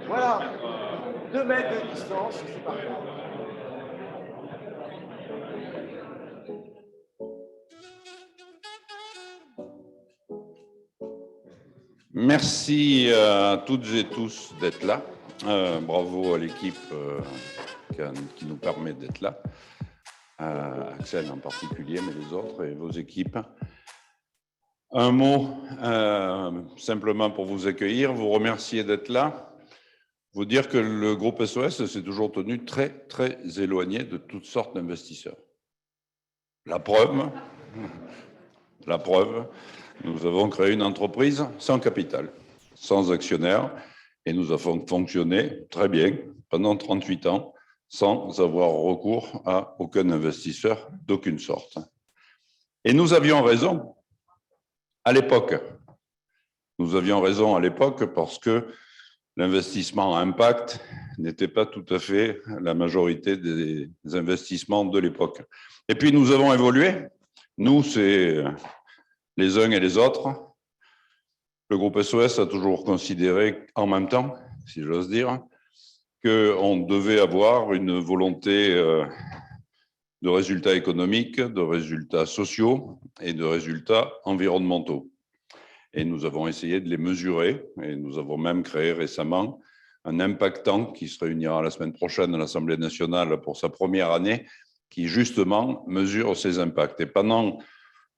Voilà, 2 mètres de distance, c'est parfait. Merci à toutes et tous d'être là. Bravo à l'équipe qui nous permet d'être là. Axel en particulier, mais les autres et vos équipes. Un mot simplement pour vous accueillir, vous remercier d'être là, vous dire que le groupe SOS s'est toujours tenu très, très éloigné de toutes sortes d'investisseurs. La preuve, nous avons créé une entreprise sans capital, sans actionnaire, et nous avons fonctionné très bien pendant 38 ans sans avoir recours à aucun investisseur d'aucune sorte. Et nous avions raison à l'époque. Nous avions raison à l'époque parce que l'investissement à impact n'était pas tout à fait la majorité des investissements de l'époque. Et puis nous avons évolué. Nous, c'est les uns et les autres. Le groupe SOS a toujours considéré en même temps, si j'ose dire, qu'on devait avoir une volonté de résultats économiques, de résultats sociaux et de résultats environnementaux. Et nous avons essayé de les mesurer et nous avons même créé récemment un impact tank qui se réunira la semaine prochaine à l'Assemblée nationale pour sa première année, qui justement mesure ces impacts. Et pendant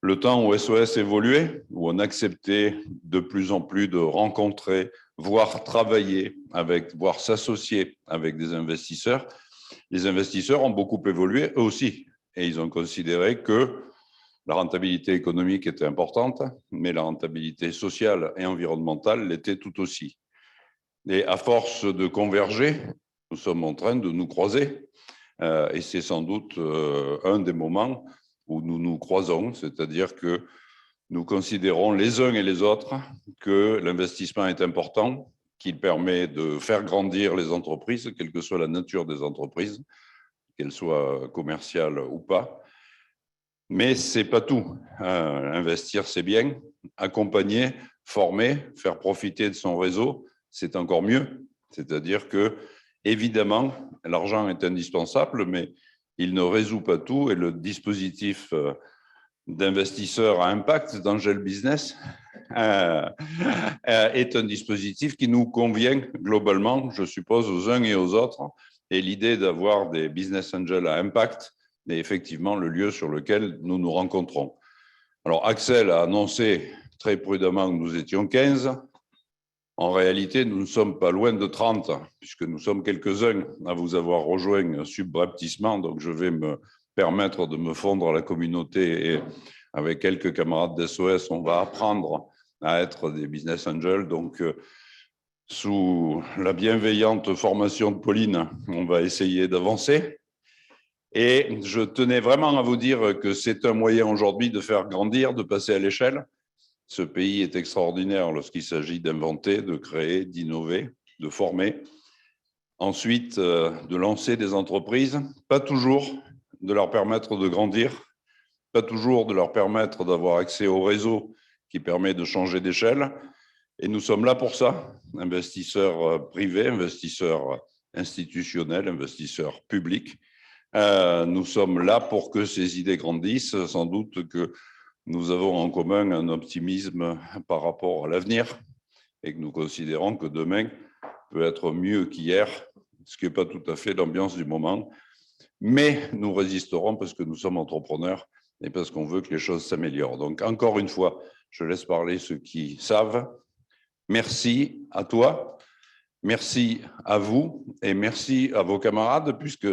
le temps où SOS évoluait, où on acceptait de plus en plus de rencontrer, voire travailler avec, voire s'associer avec des investisseurs, les investisseurs ont beaucoup évolué eux aussi. Et ils ont considéré que la rentabilité économique était importante, mais la rentabilité sociale et environnementale l'était tout aussi. Et à force de converger, nous sommes en train de nous croiser. Et c'est sans doute un des moments où nous nous croisons, c'est-à-dire que nous considérons les uns et les autres que l'investissement est important, qu'il permet de faire grandir les entreprises, quelle que soit la nature des entreprises, qu'elles soient commerciales ou pas. Mais ce n'est pas tout. Investir, c'est bien. Accompagner, former, faire profiter de son réseau, c'est encore mieux. C'est-à-dire que, évidemment, l'argent est indispensable, mais il ne résout pas tout. Et le dispositif d'investisseurs à impact d'Angel Business est un dispositif qui nous convient globalement, je suppose, aux uns et aux autres. Et l'idée d'avoir des business angels à impact est effectivement le lieu sur lequel nous nous rencontrons. Alors, Axel a annoncé très prudemment que nous étions 15. En réalité, nous ne sommes pas loin de 30, puisque nous sommes quelques-uns à vous avoir rejoint subrepticement. Donc, je vais me permettre de me fondre à la communauté et avec quelques camarades d'SOS, on va apprendre à être des business angels. Donc, sous la bienveillante formation de Pauline, on va essayer d'avancer. Et je tenais vraiment à vous dire que c'est un moyen aujourd'hui de faire grandir, de passer à l'échelle. Ce pays est extraordinaire lorsqu'il s'agit d'inventer, de créer, d'innover, de former. Ensuite, de lancer des entreprises, pas toujours de leur permettre de grandir, pas toujours de leur permettre d'avoir accès au réseau qui permet de changer d'échelle. Et nous sommes là pour ça, investisseurs privés, investisseurs institutionnels, investisseurs publics. Nous sommes là pour que ces idées grandissent. Sans doute que nous avons en commun un optimisme par rapport à l'avenir et que nous considérons que demain peut être mieux qu'hier, ce qui n'est pas tout à fait l'ambiance du moment. Mais nous résisterons parce que nous sommes entrepreneurs et parce qu'on veut que les choses s'améliorent. Donc, encore une fois, je laisse parler ceux qui savent. Merci à toi, merci à vous et merci à vos camarades, puisque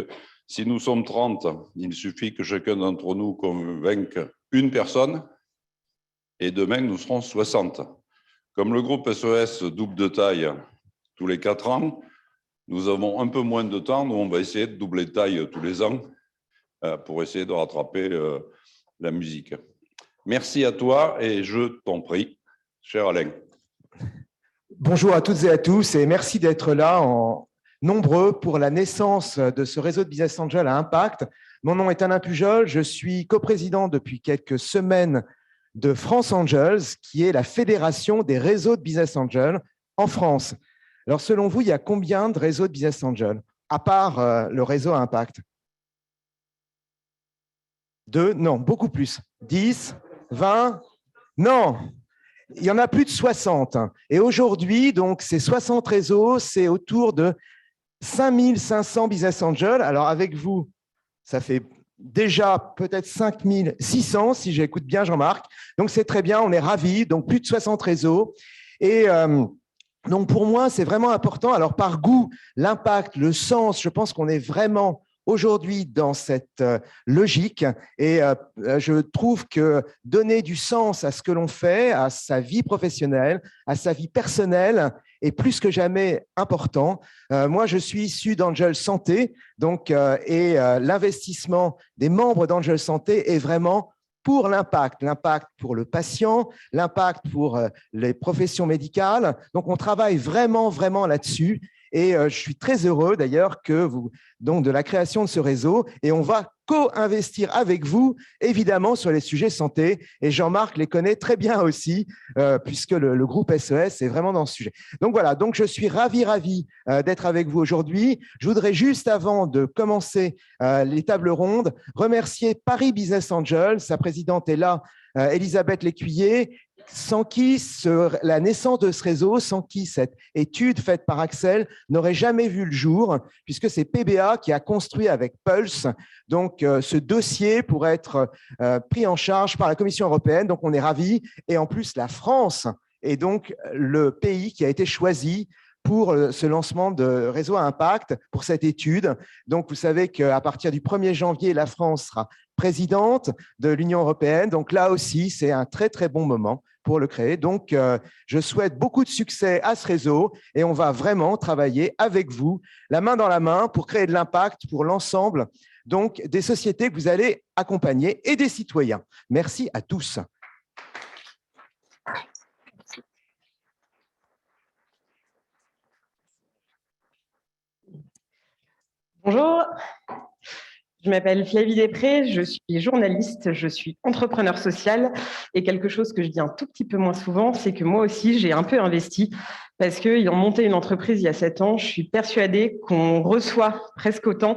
si nous sommes 30, il suffit que chacun d'entre nous convainque une personne et demain, nous serons 60. Comme le groupe SOS double de taille tous les 4 ans, nous avons un peu moins de temps, nous on va essayer de doubler de taille tous les ans pour essayer de rattraper la musique. Merci à toi et je t'en prie, cher Alain. Bonjour à toutes et à tous et merci d'être là en nombreux pour la naissance de ce réseau de Business Angel à impact. Mon nom est Alain Pujol, je suis coprésident depuis quelques semaines de France Angels, qui est la fédération des réseaux de Business Angels en France. Alors, selon vous, il y a combien de réseaux de Business Angel, à part le réseau à impact? 2? Non, beaucoup plus. 10? 20? Non, il y en a plus de 60. Et aujourd'hui, donc, ces 60 réseaux, c'est autour de 5500 Business Angels. Alors, avec vous, ça fait déjà peut-être 5600, si j'écoute bien Jean-Marc. Donc, c'est très bien, on est ravis. Donc, plus de 60 réseaux. Et donc, pour moi, c'est vraiment important. Alors, par goût, l'impact, le sens, je pense qu'on est vraiment aujourd'hui dans cette logique. Et je trouve que donner du sens à ce que l'on fait, à sa vie professionnelle, à sa vie personnelle, est plus que jamais important. Moi, je suis issu d'Angel Santé, donc, l'investissement des membres d'Angel Santé est vraiment pour l'impact pour le patient, l'impact pour les professions médicales. Donc, on travaille vraiment, vraiment là-dessus. Et je suis très heureux d'ailleurs donc de la création de ce réseau. Et on va co-investir avec vous, évidemment, sur les sujets santé. Et Jean-Marc les connaît très bien aussi, puisque le groupe SES est vraiment dans ce sujet. Donc voilà, donc je suis ravi d'être avec vous aujourd'hui. Je voudrais juste, avant de commencer les tables rondes, remercier Paris Business Angel. Sa présidente est là, Elisabeth Lécuyer, sans qui la naissance de ce réseau, sans qui cette étude faite par Axel n'aurait jamais vu le jour, puisque c'est PBA qui a construit avec Pulse donc, ce dossier pour être pris en charge par la Commission européenne. Donc, on est ravis. Et en plus, la France est donc le pays qui a été choisi pour ce lancement de réseau à impact, pour cette étude. Donc, vous savez qu'à partir du 1er janvier, la France sera présidente de l'Union européenne. Donc, là aussi, c'est un très, très bon moment pour le créer. Donc, je souhaite beaucoup de succès à ce réseau et on va vraiment travailler avec vous, la main dans la main, pour créer de l'impact pour l'ensemble donc des sociétés que vous allez accompagner et des citoyens. Merci à tous. Bonjour, je m'appelle Flavie Després, je suis journaliste, je suis entrepreneur social et quelque chose que je dis un tout petit peu moins souvent, c'est que moi aussi j'ai un peu investi parce qu'ayant monté une entreprise il y a 7 ans, je suis persuadée qu'on reçoit presque autant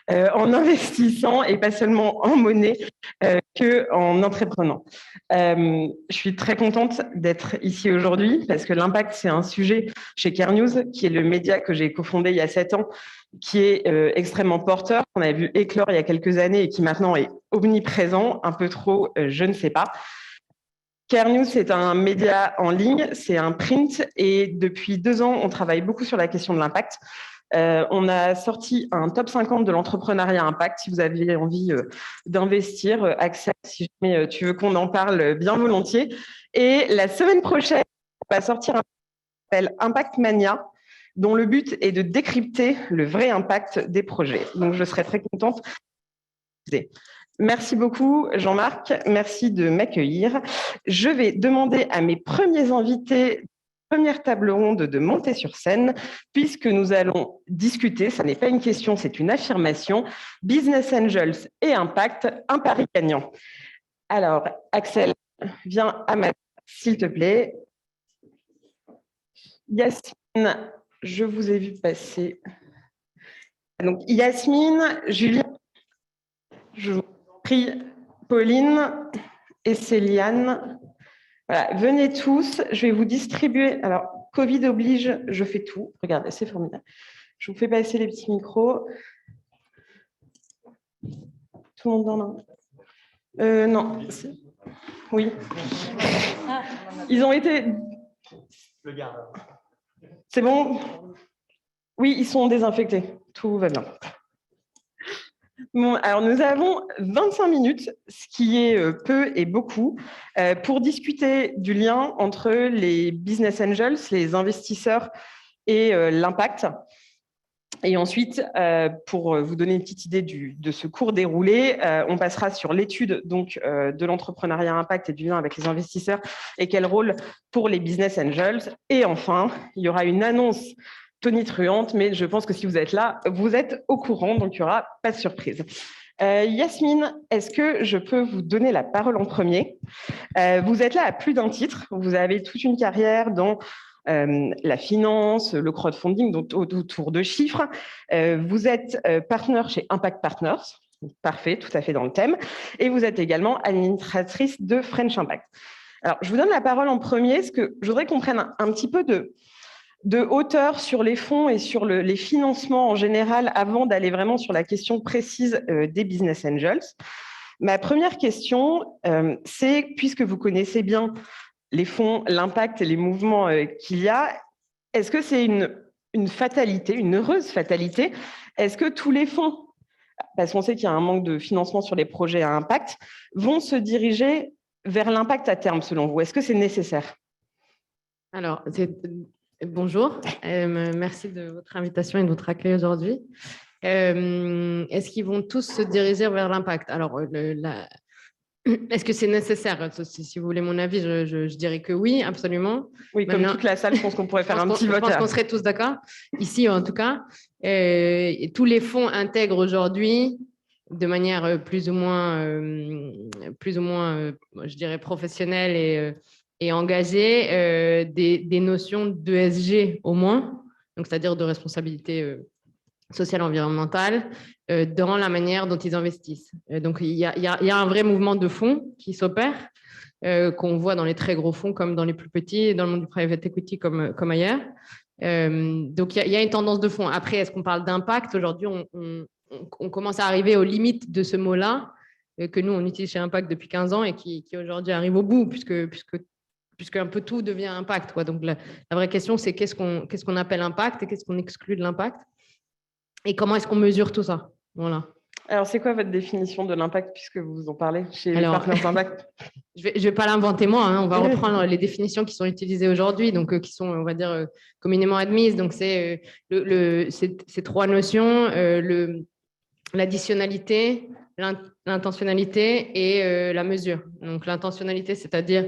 en investissant et pas seulement en monnaie qu'en entreprenant. Je suis très contente d'être ici aujourd'hui parce que l'impact, c'est un sujet chez Care News, qui est le média que j'ai cofondé il y a 7 ans, qui est extrêmement porteur, qu'on avait vu éclore il y a quelques années et qui maintenant est omniprésent, un peu trop, je ne sais pas. Care News, c'est un média en ligne, c'est un print et depuis 2 ans, on travaille beaucoup sur la question de l'impact. On a sorti un top 50 de l'entrepreneuriat impact. Si vous avez envie d'investir, Axel, si jamais tu veux qu'on en parle, bien volontiers. Et la semaine prochaine, on va sortir un qui s'appelle Impact Mania, dont le but est de décrypter le vrai impact des projets. Donc, je serais très contente. Merci beaucoup, Jean-Marc. Merci de m'accueillir. Je vais demander à mes premiers invités, première table ronde, de monter sur scène, puisque nous allons discuter, ça n'est pas une question, c'est une affirmation, Business Angels et Impact, un pari gagnant. Alors, Axel, viens à ma table, s'il te plaît. Yasmine, je vous ai vu passer. Donc, Yasmine, Julien, je vous prie, Pauline et Céliane. Voilà, venez tous, je vais vous distribuer. Alors, Covid oblige, je fais tout. Regardez, c'est formidable. Je vous fais passer les petits micros. Tout le monde en a non. Oui. Ils ont été. Le garde. C'est bon? Oui, ils sont désinfectés. Tout va bien. Bon, alors nous avons 25 minutes, ce qui est peu et beaucoup, pour discuter du lien entre les business angels, les investisseurs et l'impact. Et ensuite, pour vous donner une petite idée de ce cours déroulé, on passera sur l'étude donc de l'entrepreneuriat impact et du lien avec les investisseurs et quel rôle pour les business angels. Et enfin, il y aura une annonce tonitruante, mais je pense que si vous êtes là, vous êtes au courant, donc il n'y aura pas de surprise. Yasmine, est-ce que je peux vous donner la parole en premier? Vous êtes là à plus d'un titre, vous avez toute une carrière dans la finance, le crowdfunding, donc autour de chiffres. Vous êtes partenaire chez Impact Partners, parfait, tout à fait dans le thème, et vous êtes également administratrice de French Impact. Alors, je vous donne la parole en premier, parce que je voudrais qu'on prenne un petit peu de hauteur sur les fonds et sur les financements en général avant d'aller vraiment sur la question précise des business angels. Ma première question, c'est, puisque vous connaissez bien les fonds, l'impact et les mouvements qu'il y a, est-ce que c'est une fatalité, une heureuse fatalité? Est-ce que tous les fonds, parce qu'on sait qu'il y a un manque de financement sur les projets à impact, vont se diriger vers l'impact à terme, selon vous? Est-ce que c'est nécessaire? Alors, bonjour, merci de votre invitation et de votre accueil aujourd'hui. Est-ce qu'ils vont tous se diriger vers l'impact? Alors, est-ce que c'est nécessaire? Si vous voulez mon avis, je dirais que oui, absolument. Oui, comme toute la salle, je pense qu'on pourrait faire un petit vote. Je pense qu'on serait tous d'accord, ici en tout cas. Tous les fonds intègrent aujourd'hui, de manière plus ou moins, je dirais, professionnelle et engagée, des notions d'ESG au moins, donc c'est-à-dire de responsabilité sociale et environnementale, dans la manière dont ils investissent. Donc, il y a un vrai mouvement de fonds qui s'opère, qu'on voit dans les très gros fonds comme dans les plus petits, dans le monde du private equity comme ailleurs. Donc, il y a une tendance de fond. Après, est-ce qu'on parle d'impact? Aujourd'hui, on commence à arriver aux limites de ce mot-là, que nous, on utilise chez Impact depuis 15 ans et qui aujourd'hui arrive au bout, puisque un peu tout devient impact, quoi. Donc, la vraie question, c'est qu'est-ce qu'on appelle impact et qu'est-ce qu'on exclut de l'impact et comment est-ce qu'on mesure tout ça? Voilà. Alors, c'est quoi votre définition de l'impact, puisque vous en parlez chez les Partners Impact? Je vais pas l'inventer moi, hein. On va reprendre les définitions qui sont utilisées aujourd'hui, donc qui sont, on va dire, communément admises. Donc, c'est ces trois notions, l'additionnalité, l'intentionnalité et la mesure. Donc, l'intentionnalité, c'est-à-dire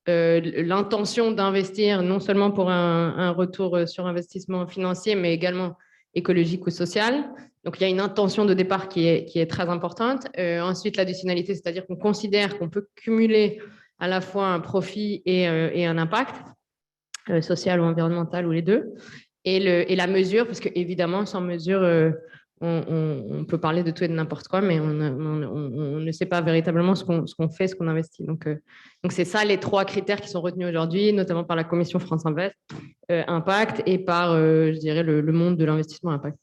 l'intention d'investir non seulement pour un retour sur investissement financier, mais également écologique ou social. Donc, il y a une intention de départ qui est très importante. Ensuite, l'additionnalité, c'est-à-dire qu'on considère qu'on peut cumuler à la fois un profit et un impact social ou environnemental ou les deux. Et la mesure, parce qu'évidemment, sans mesure, on peut parler de tout et de n'importe quoi, mais on ne sait pas véritablement ce qu'on fait, ce qu'on investit. Donc, c'est ça les trois critères qui sont retenus aujourd'hui, notamment par la commission France Invest, Impact, et par, je dirais, le monde de l'investissement Impact.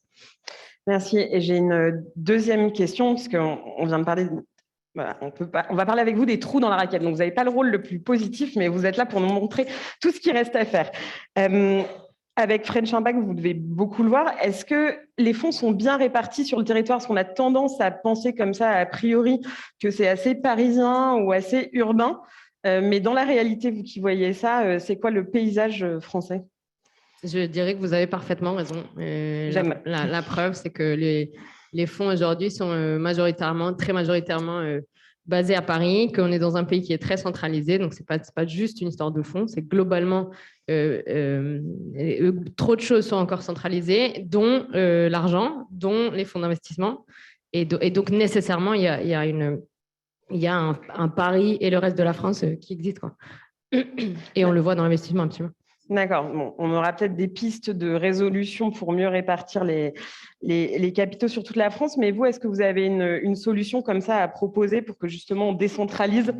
Merci. Et j'ai une deuxième question, parce qu'on vient de parler voilà, on va parler avec vous des trous dans la raquette. Donc, vous n'avez pas le rôle le plus positif, mais vous êtes là pour nous montrer tout ce qui reste à faire. Avec French Impact, vous devez beaucoup le voir. Est-ce que les fonds sont bien répartis sur le territoire? Parce qu'on a tendance à penser comme ça, a priori, que c'est assez parisien ou assez urbain. Mais dans la réalité, vous qui voyez ça, c'est quoi le paysage français? Je dirais que vous avez parfaitement raison. La preuve, c'est que les fonds aujourd'hui sont très majoritairement basés à Paris, qu'on est dans un pays qui est très centralisé. Donc, ce n'est pas juste une histoire de fonds, c'est globalement trop de choses sont encore centralisées, dont l'argent, dont les fonds d'investissement. Et donc, nécessairement, il y a un Paris et le reste de la France qui existent, quoi. Et on le voit dans l'investissement, absolument. D'accord. Bon, on aura peut-être des pistes de résolution pour mieux répartir les capitaux sur toute la France. Mais vous, est-ce que vous avez une solution comme ça à proposer pour que justement on décentralise?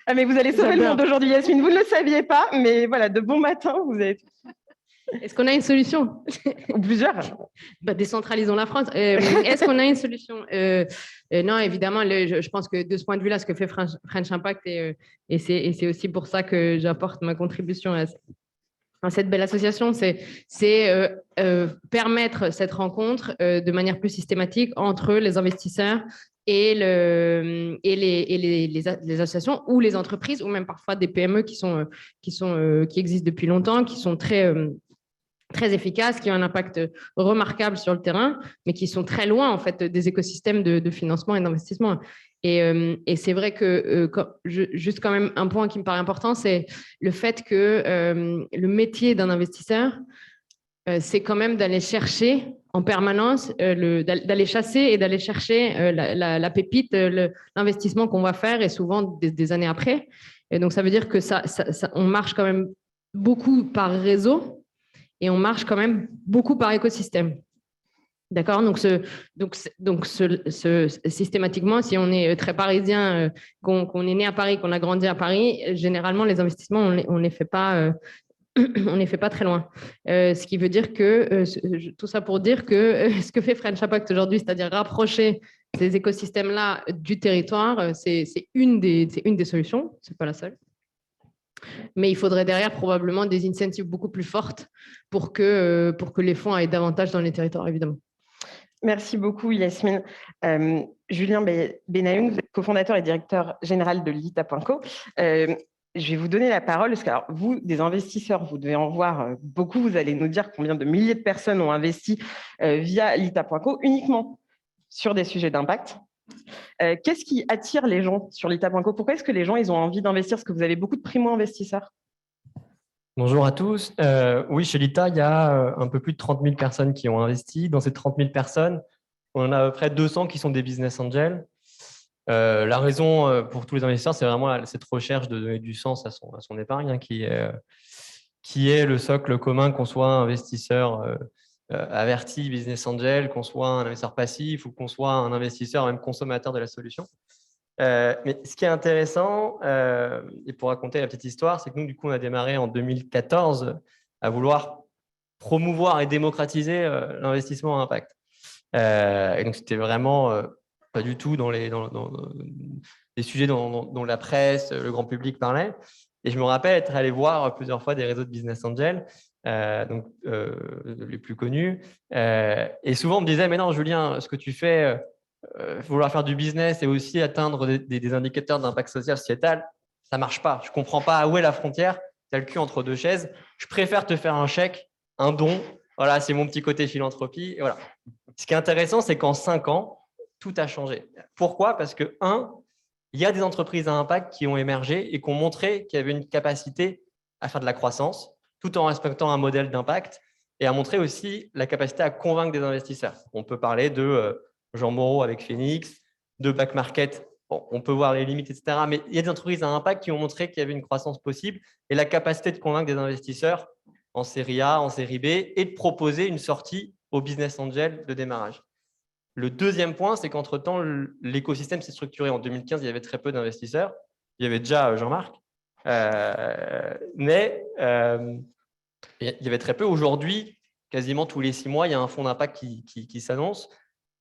Ah, mais vous allez sauver le monde aujourd'hui, Yasmine. Vous ne le saviez pas, mais voilà, de bon matin, vous avez... Est-ce qu'on a une solution? Ou plusieurs. Décentralisons la France. Est-ce qu'on a une solution? Non, évidemment, je pense que de ce point de vue-là, ce que fait French Impact, et c'est aussi pour ça que j'apporte ma contribution à cette belle association, c'est permettre cette rencontre de manière plus systématique entre les investisseurs et les associations ou les entreprises, ou même parfois des PME qui existent depuis longtemps, qui sont très efficaces, qui ont un impact remarquable sur le terrain, mais qui sont très loin en fait des écosystèmes de financement et d'investissement. Et c'est vrai que, juste quand même un point qui me paraît important, c'est le fait que le métier d'un investisseur, c'est quand même d'aller chercher en permanence, d'aller chasser et d'aller chercher la pépite, l'investissement qu'on va faire, et souvent des années après. Et donc, ça veut dire que on marche quand même beaucoup par réseau. et on marche quand même beaucoup par écosystème. D'accord, donc systématiquement, si on est très parisien, qu'on est né à Paris, qu'on a grandi à Paris, généralement les investissements, on les fait pas, on les fait pas très loin. Ce qui veut dire que tout ça pour dire que ce que fait French Impact aujourd'hui, c'est-à-dire rapprocher ces écosystèmes-là du territoire, c'est une des solutions. C'est pas la seule. Mais il faudrait derrière probablement des incentives beaucoup plus fortes pour que les fonds aillent davantage dans les territoires, évidemment. Merci beaucoup, Yasmine. Julien Benayoun, vous êtes cofondateur et directeur général de Lita.co. Je vais vous donner la parole, parce que alors, vous, des investisseurs, vous devez en voir beaucoup. Vous allez nous dire combien de milliers de personnes ont investi via Lita.co uniquement sur des sujets d'impact. Qu'est-ce qui attire les gens sur Lita.co? Pourquoi est-ce que les gens ils ont envie d'investir? Parce que vous avez beaucoup de primo-investisseurs. Bonjour à tous. Oui, chez Lita, il y a un peu plus de 30 000 personnes qui ont investi. Dans ces 30 000 personnes, on en a à peu près 200 qui sont des business angels. La raison pour tous les investisseurs, c'est vraiment cette recherche de donner du sens à son épargne, qui est le socle commun, qu'on soit investisseur averti, business angel, qu'on soit un investisseur passif ou qu'on soit un investisseur, même consommateur de la solution. Mais ce qui est intéressant, et pour raconter la petite histoire, c'est que nous, du coup, on a démarré en 2014 à vouloir promouvoir et démocratiser l'investissement à impact. Et donc, c'était vraiment pas du tout dans les sujets dont la presse, le grand public parlait. Et je me rappelle être allé voir plusieurs fois des réseaux de business angels, les plus connus. Et souvent, on me disait, mais non, Julien, ce que tu fais… vouloir faire du business et aussi atteindre des indicateurs d'impact social sociétal, ça ne marche pas. Je ne comprends pas où est la frontière. Tu as le cul entre deux chaises. Je préfère te faire un chèque, un don. Voilà, c'est mon petit côté philanthropie. Et voilà. Ce qui est intéressant, c'est qu'en 5 ans, tout a changé. Pourquoi? Parce que, il y a des entreprises à impact qui ont émergé et qui ont montré qu'il y avait une capacité à faire de la croissance tout en respectant un modèle d'impact et à montrer aussi la capacité à convaincre des investisseurs. On peut parler de Jean Moreau avec Phoenix, de Back Market. Bon, on peut voir les limites, etc. Mais il y a des entreprises à impact qui ont montré qu'il y avait une croissance possible et la capacité de convaincre des investisseurs en série A, en série B et de proposer une sortie au business angel de démarrage. Le deuxième point, c'est qu'entre-temps, l'écosystème s'est structuré. En 2015, il y avait très peu d'investisseurs. Il y avait déjà Jean-Marc. Mais il y avait très peu. Aujourd'hui, quasiment tous les 6 mois, il y a un fonds d'impact qui s'annonce.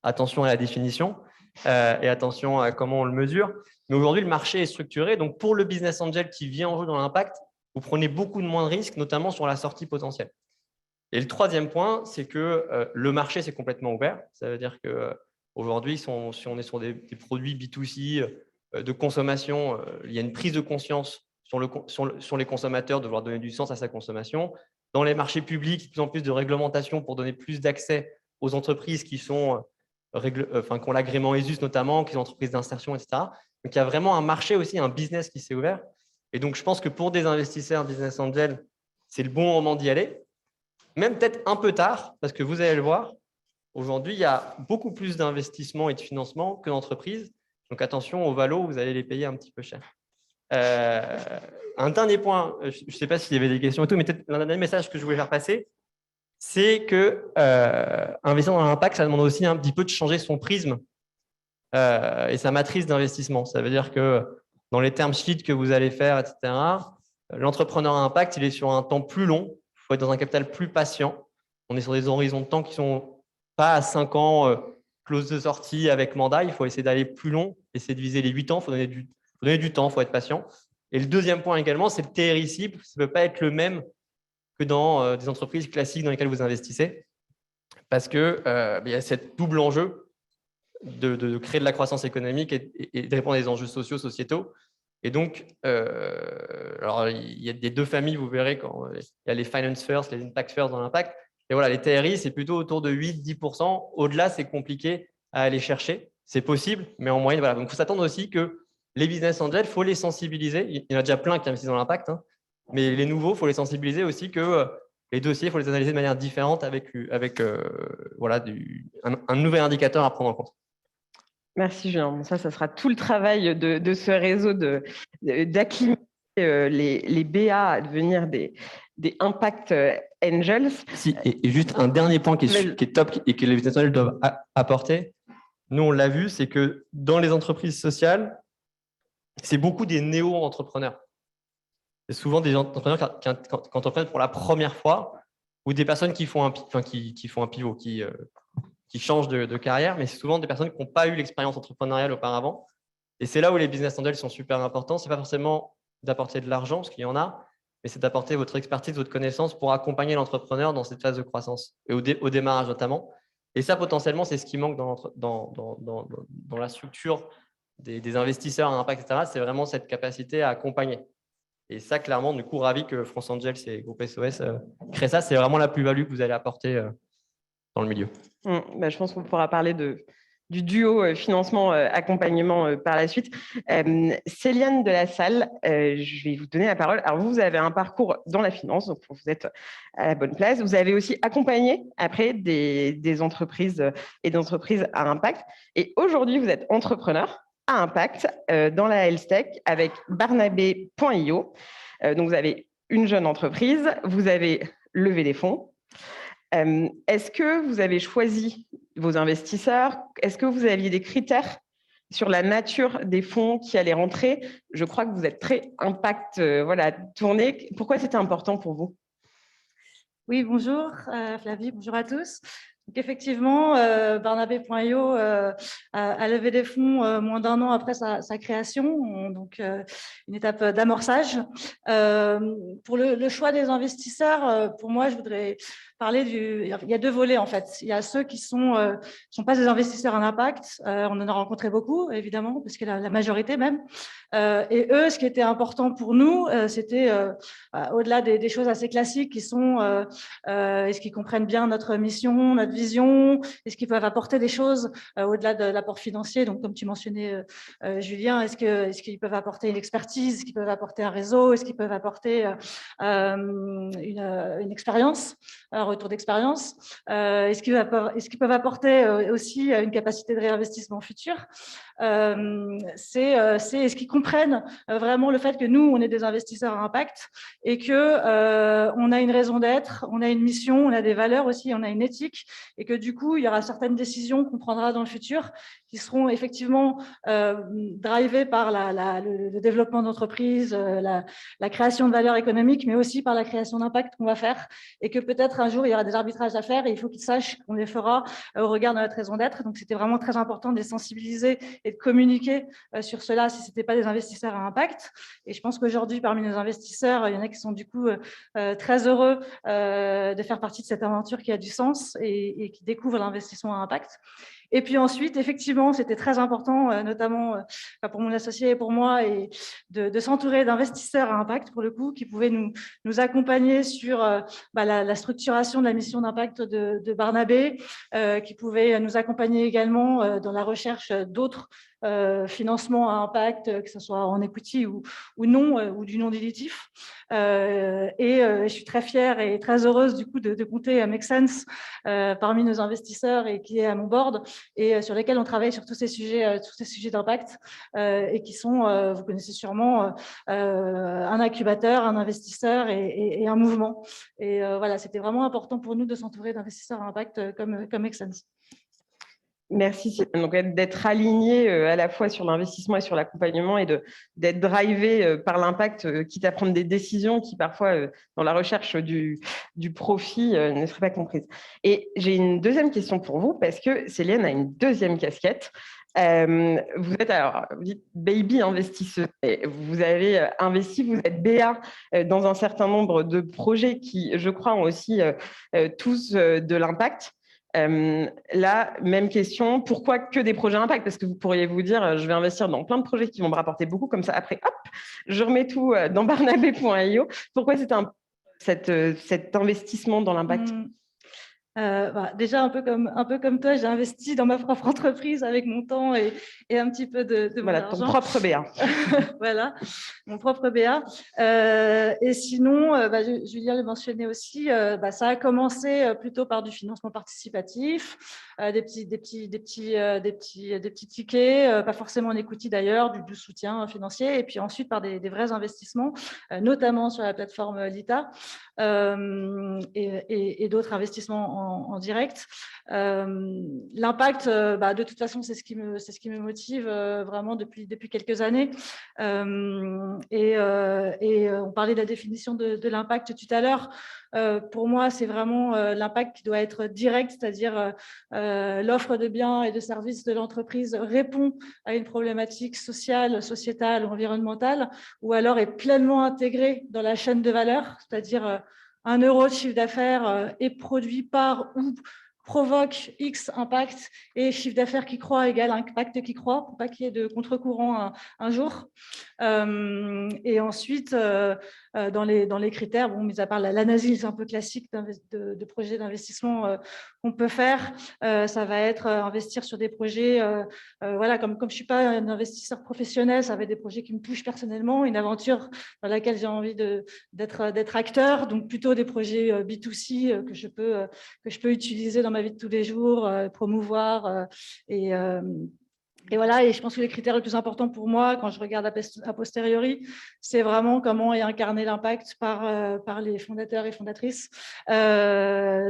Attention à la définition et attention à comment on le mesure. Mais aujourd'hui, le marché est structuré. Donc, pour le business angel qui vient en jeu dans l'impact, vous prenez beaucoup de moins de risques, notamment sur la sortie potentielle. Et le troisième point, c'est que le marché s'est complètement ouvert. Ça veut dire qu'aujourd'hui, si on est sur des produits B2C de consommation, il y a une prise de conscience sur les consommateurs de vouloir donner du sens à sa consommation. Dans les marchés publics, de plus en plus de réglementation pour donner plus d'accès aux entreprises qui sont qui ont l'agrément ESUS notamment, qui sont entreprises d'insertion, etc. Donc, il y a vraiment un marché aussi, un business qui s'est ouvert. Et donc, je pense que pour des investisseurs business angel, c'est le bon moment d'y aller. Même peut-être un peu tard, parce que vous allez le voir, aujourd'hui, il y a beaucoup plus d'investissements et de financement que d'entreprises. Donc, attention aux valos, vous allez les payer un petit peu cher. Un dernier point, je ne sais pas s'il y avait des questions et tout, mais peut-être un dernier message que je voulais faire passer, c'est que investir dans l'impact, ça demande aussi un petit peu de changer son prisme et sa matrice d'investissement. Ça veut dire que dans les termes sheets que vous allez faire, etc., l'entrepreneur à impact, il est sur un temps plus long. Il faut être dans un capital plus patient. On est sur des horizons de temps qui ne sont pas à 5 ans, close de sortie avec mandat. Il faut essayer d'aller plus long, essayer de viser les 8 ans. Il faut donner du temps, il faut être patient. Et le deuxième point également, c'est le TRI cible. Ça ne peut pas être le même que dans des entreprises classiques dans lesquelles vous investissez, parce qu'il y a cette double enjeu de créer de la croissance économique et de répondre à des enjeux sociaux, sociétaux. Et donc, alors, il y a des deux familles, vous verrez, quand il y a les finance first, les impact first dans l'impact. Et voilà, les TRI, c'est plutôt autour de 8-10%. Au-delà, c'est compliqué à aller chercher. C'est possible, mais en moyenne, voilà. Donc, il faut s'attendre aussi que les business angels, il faut les sensibiliser. Il y en a déjà plein qui investissent dans l'impact, hein. Mais les nouveaux, il faut les sensibiliser aussi que les dossiers, il faut les analyser de manière différente avec voilà, un nouvel indicateur à prendre en compte. Merci Julien. Bon, ça sera tout le travail de ce réseau d'acclimater les BA à devenir des impact angels. Et juste un dernier point qui est top et que les business angels doivent apporter, nous on l'a vu, c'est que dans les entreprises sociales, c'est beaucoup des néo-entrepreneurs. C'est souvent des entrepreneurs qui entreprennent pour la première fois ou des personnes qui font un pivot, qui changent de carrière, mais c'est souvent des personnes qui n'ont pas eu l'expérience entrepreneuriale auparavant. Et c'est là où les business angels sont super importants. Ce n'est pas forcément d'apporter de l'argent, parce qu'il y en a, mais c'est d'apporter votre expertise, votre connaissance pour accompagner l'entrepreneur dans cette phase de croissance et au démarrage notamment. Et ça, potentiellement, c'est ce qui manque dans la structure des investisseurs à impact, etc. C'est vraiment cette capacité à accompagner. Et ça, clairement, du coup, ravi que France Angels et Groupe SOS créent ça. C'est vraiment la plus-value que vous allez apporter dans le milieu. Je pense qu'on pourra parler du duo financement-accompagnement par la suite. Céliane de la Salle, je vais vous donner la parole. Alors, vous avez un parcours dans la finance, donc vous êtes à la bonne place. Vous avez aussi accompagné après des entreprises et d'entreprises à impact. Et aujourd'hui, vous êtes entrepreneur à impact dans la health tech avec Barnabé.io. Donc, vous avez une jeune entreprise, vous avez levé des fonds. Est-ce que vous avez choisi vos investisseurs? Est-ce que vous aviez des critères sur la nature des fonds qui allaient rentrer? Je crois que vous êtes très impact tourné. Pourquoi c'était important pour vous? Oui, bonjour Flavie, bonjour à tous. Donc effectivement, Barnabé.io a levé des fonds moins d'un an après sa création, donc une étape d'amorçage. Pour le choix des investisseurs, pour moi, je voudrais parler il y a deux volets en fait. Il y a ceux qui sont pas des investisseurs en impact. On en a rencontré beaucoup, évidemment, parce que la majorité même. Et eux, ce qui était important pour nous, c'était au-delà des choses assez classiques qui sont est-ce qu'ils comprennent bien notre mission, notre vision, est-ce qu'ils peuvent apporter des choses au-delà de l'apport financier. Donc, comme tu mentionnais, Julien, est-ce qu'ils peuvent apporter une expertise, est-ce qu'ils peuvent apporter un réseau, est-ce qu'ils peuvent apporter une expérience, un retour d'expérience, est-ce qu'ils peuvent apporter aussi une capacité de réinvestissement futur. C'est est-ce qu'ils comprennent vraiment le fait que nous, on est des investisseurs à impact et que on a une raison d'être, on a une mission, on a des valeurs aussi, on a une éthique et que du coup, il y aura certaines décisions qu'on prendra dans le futur qui seront effectivement drivées par le développement d'entreprise, la création de valeur économique, mais aussi par la création d'impact qu'on va faire et que peut-être un jour, il y aura des arbitrages à faire et il faut qu'ils sachent qu'on les fera au regard de notre raison d'être. Donc, c'était vraiment très important de les sensibiliser et de communiquer sur cela si ce n'était pas des investisseurs à impact. Et je pense qu'aujourd'hui, parmi nos investisseurs, il y en a qui sont du coup très heureux de faire partie de cette aventure qui a du sens et qui découvrent l'investissement à impact. Et puis ensuite, effectivement, c'était très important, notamment pour mon associé et pour moi, et de s'entourer d'investisseurs à impact, pour le coup, qui pouvaient nous accompagner sur la structuration de la mission d'impact de Barnabé, qui pouvaient nous accompagner également dans la recherche d'autres financements à impact, que ce soit en equity ou non, ou du non dilutif. Je suis très fière et très heureuse du coup de compter Make Sense parmi nos investisseurs et qui est à mon board et sur lesquels on travaille sur tous ces sujets d'impact et qui sont, vous connaissez sûrement, un incubateur, un investisseur et un mouvement. Et voilà, c'était vraiment important pour nous de s'entourer d'investisseurs à impact comme Make Sense. Merci. Donc, d'être aligné à la fois sur l'investissement et sur l'accompagnement et d'être drivé par l'impact, quitte à prendre des décisions qui parfois, dans la recherche du profit, ne seraient pas comprises. Et j'ai une deuxième question pour vous parce que Céliane a une deuxième casquette. Vous dites baby investisseuse. Vous avez investi, vous êtes BA dans un certain nombre de projets qui, je crois, ont aussi tous de l'impact. Là, même question, pourquoi que des projets impact? Parce que vous pourriez vous dire, je vais investir dans plein de projets qui vont me rapporter beaucoup, comme ça, après, hop, je remets tout dans Barnabé.io. Pourquoi cet investissement dans l'impact? Déjà, un peu comme toi, j'ai investi dans ma propre entreprise avec mon temps et un petit peu de mon argent. Ton propre BA. Voilà, mon propre BA. Et sinon, Julien le mentionnait aussi, ça a commencé plutôt par du financement participatif, des petits tickets, pas forcément en equity d'ailleurs, du soutien financier, et puis ensuite par des vrais investissements, notamment sur la plateforme Lita. et d'autres investissements en direct. L'impact, de toute façon, c'est ce qui me motive vraiment depuis quelques années. On parlait de la définition de l'impact tout à l'heure. Pour moi, c'est vraiment l'impact qui doit être direct, c'est-à-dire l'offre de biens et de services de l'entreprise répond à une problématique sociale, sociétale ou environnementale, ou alors est pleinement intégrée dans la chaîne de valeur, c'est-à-dire 1 euro de chiffre d'affaires est produit par ou provoque X impact et chiffre d'affaires qui croît égale impact qui croît, pour pas qu'il y ait de contre-courant un jour. Et ensuite, dans les critères, mis à part l'analyse un peu classique de projets d'investissement qu'on peut faire, ça va être investir sur des projets, comme je ne suis pas un investisseur professionnel, ça va être des projets qui me touchent personnellement, une aventure dans laquelle j'ai envie d'être acteur, donc plutôt des projets B2C que je peux utiliser dans ma vie de tous les jours, promouvoir et voilà, et je pense que les critères les plus importants pour moi, quand je regarde a posteriori, c'est vraiment comment est incarné l'impact par les fondateurs et fondatrices.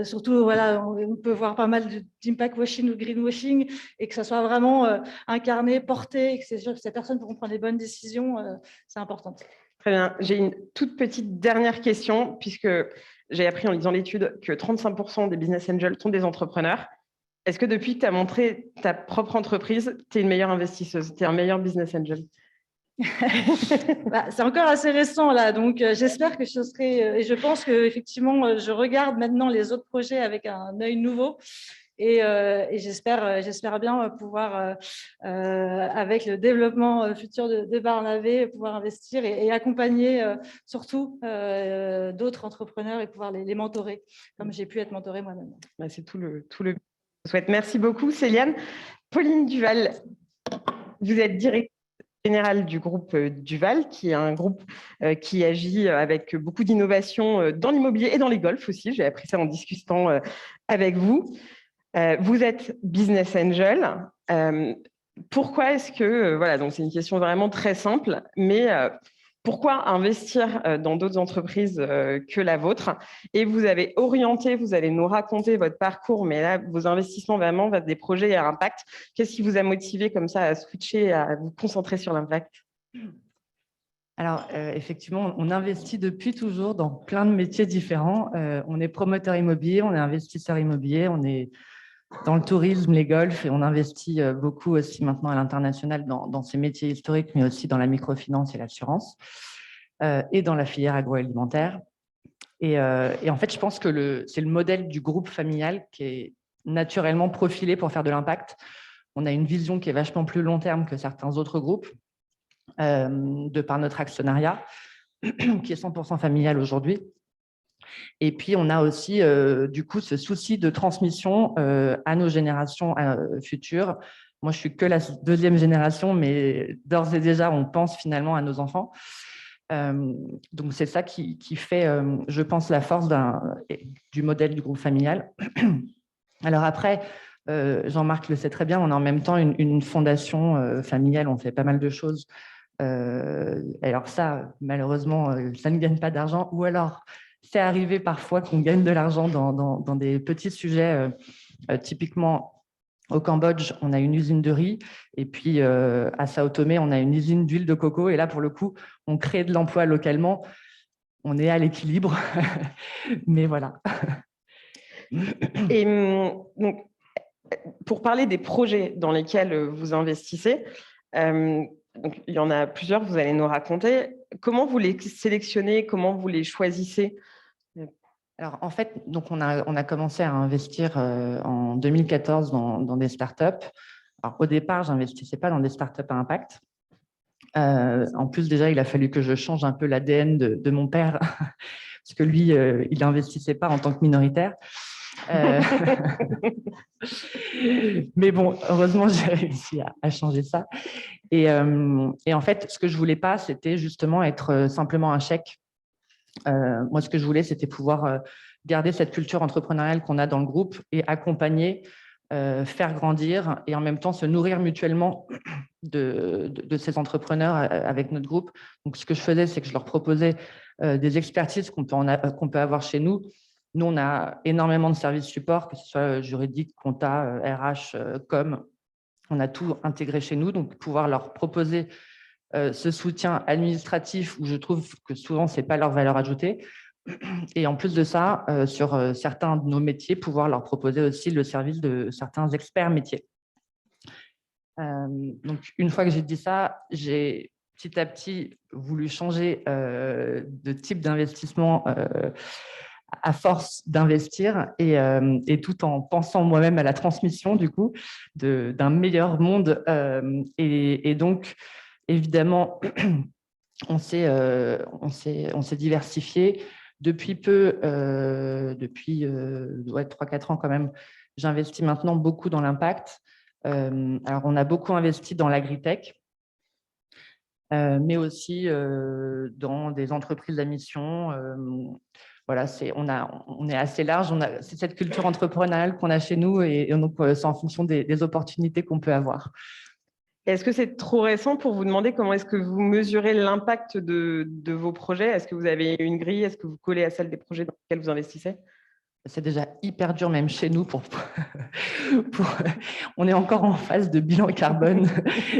Surtout, voilà, on peut voir pas mal d'impact washing ou greenwashing, et que ça soit vraiment incarné, porté, et que c'est sûr que ces personnes pourront prendre les bonnes décisions, c'est important. Très bien. J'ai une toute petite dernière question, puisque j'ai appris en lisant l'étude que 35% des business angels sont des entrepreneurs. Est-ce que depuis que tu as montré ta propre entreprise, tu es une meilleure investisseuse, tu es un meilleur business angel? C'est encore assez récent là, donc j'espère que je serai, et je pense qu'effectivement, je regarde maintenant les autres projets avec un œil nouveau. Et j'espère bien pouvoir, avec le développement futur de Barnavé, pouvoir investir et accompagner surtout d'autres entrepreneurs et pouvoir les mentorer, comme j'ai pu être mentorée moi-même. C'est tout le souhaite. Merci beaucoup, Céliane. Pauline Duval, vous êtes directrice générale du groupe Duval, qui est un groupe qui agit avec beaucoup d'innovation dans l'immobilier et dans les golfs aussi. J'ai appris ça en discutant avec vous. Vous êtes business angel. Pourquoi est-ce que, voilà, donc c'est une question vraiment très simple, mais pourquoi investir dans d'autres entreprises que la vôtre? Et vous avez orienté, vous allez nous raconter votre parcours, mais là, vos investissements vraiment vers des projets à impact. Qu'est-ce qui vous a motivé comme ça à switcher, à vous concentrer sur l'impact? Alors, effectivement, on investit depuis toujours dans plein de métiers différents. On est promoteur immobilier, on est investisseur immobilier, on est dans le tourisme, les golfs, et on investit beaucoup aussi maintenant à l'international dans ces métiers historiques, mais aussi dans la microfinance et l'assurance, et dans la filière agroalimentaire. Et en fait, je pense que c'est le modèle du groupe familial qui est naturellement profilé pour faire de l'impact. On a une vision qui est vachement plus long terme que certains autres groupes, de par notre actionnariat, qui est 100% familial aujourd'hui. Et puis, on a aussi, du coup, ce souci de transmission à nos générations futures. Moi, je suis que la 2e génération, mais d'ores et déjà, on pense finalement à nos enfants. Donc, c'est ça qui fait, je pense, la force du modèle du groupe familial. Alors après, Jean-Marc le sait très bien, on a en même temps une fondation familiale, on fait pas mal de choses. Alors ça, malheureusement, ça ne gagne pas d'argent, ou alors c'est arrivé parfois qu'on gagne de l'argent dans des petits sujets. Typiquement, au Cambodge, on a une usine de riz, et puis à Sao Tomé, on a une usine d'huile de coco, et là, pour le coup, on crée de l'emploi localement. On est à l'équilibre, mais voilà. Et donc, pour parler des projets dans lesquels vous investissez, donc, il y en a plusieurs, vous allez nous raconter. Comment vous les sélectionnez? Comment vous les choisissez? Alors, en fait, donc on a commencé à investir en 2014 dans des startups. Alors, au départ, je n'investissais pas dans des startups à impact. En plus, déjà, il a fallu que je change un peu l'ADN de mon père, parce que lui, il n'investissait pas en tant que minoritaire. Mais bon, heureusement, j'ai réussi à changer ça. Et en fait, ce que je ne voulais pas, c'était justement être simplement un chèque. Moi, ce que je voulais, c'était pouvoir garder cette culture entrepreneuriale qu'on a dans le groupe et accompagner, faire grandir et en même temps se nourrir mutuellement de ces entrepreneurs avec notre groupe. Donc, ce que je faisais, c'est que je leur proposais des expertises qu'on peut avoir chez nous. Nous, on a énormément de services support, que ce soit juridique, compta, RH, com. On a tout intégré chez nous, donc pouvoir leur proposer ce soutien administratif où je trouve que souvent, ce n'est pas leur valeur ajoutée. Et en plus de ça, sur certains de nos métiers, pouvoir leur proposer aussi le service de certains experts métiers. Donc, une fois que j'ai dit ça, j'ai petit à petit voulu changer de type d'investissement à force d'investir et tout en pensant moi-même à la transmission du coup d'un meilleur monde. Et donc, évidemment, on s'est diversifié. Depuis peu, depuis 3-4 ans quand même, j'investis maintenant beaucoup dans l'impact. Alors, on a beaucoup investi dans l'agritech, mais aussi dans des entreprises à mission. Voilà, on est assez large. C'est cette culture entrepreneuriale qu'on a chez nous et donc c'est en fonction des opportunités qu'on peut avoir. Est-ce que c'est trop récent pour vous demander comment est-ce que vous mesurez l'impact de vos projets? Est-ce que vous avez une grille? Est-ce que vous collez à celle des projets dans lesquels vous investissez? C'est déjà hyper dur, même chez nous. On est encore en phase de bilan carbone.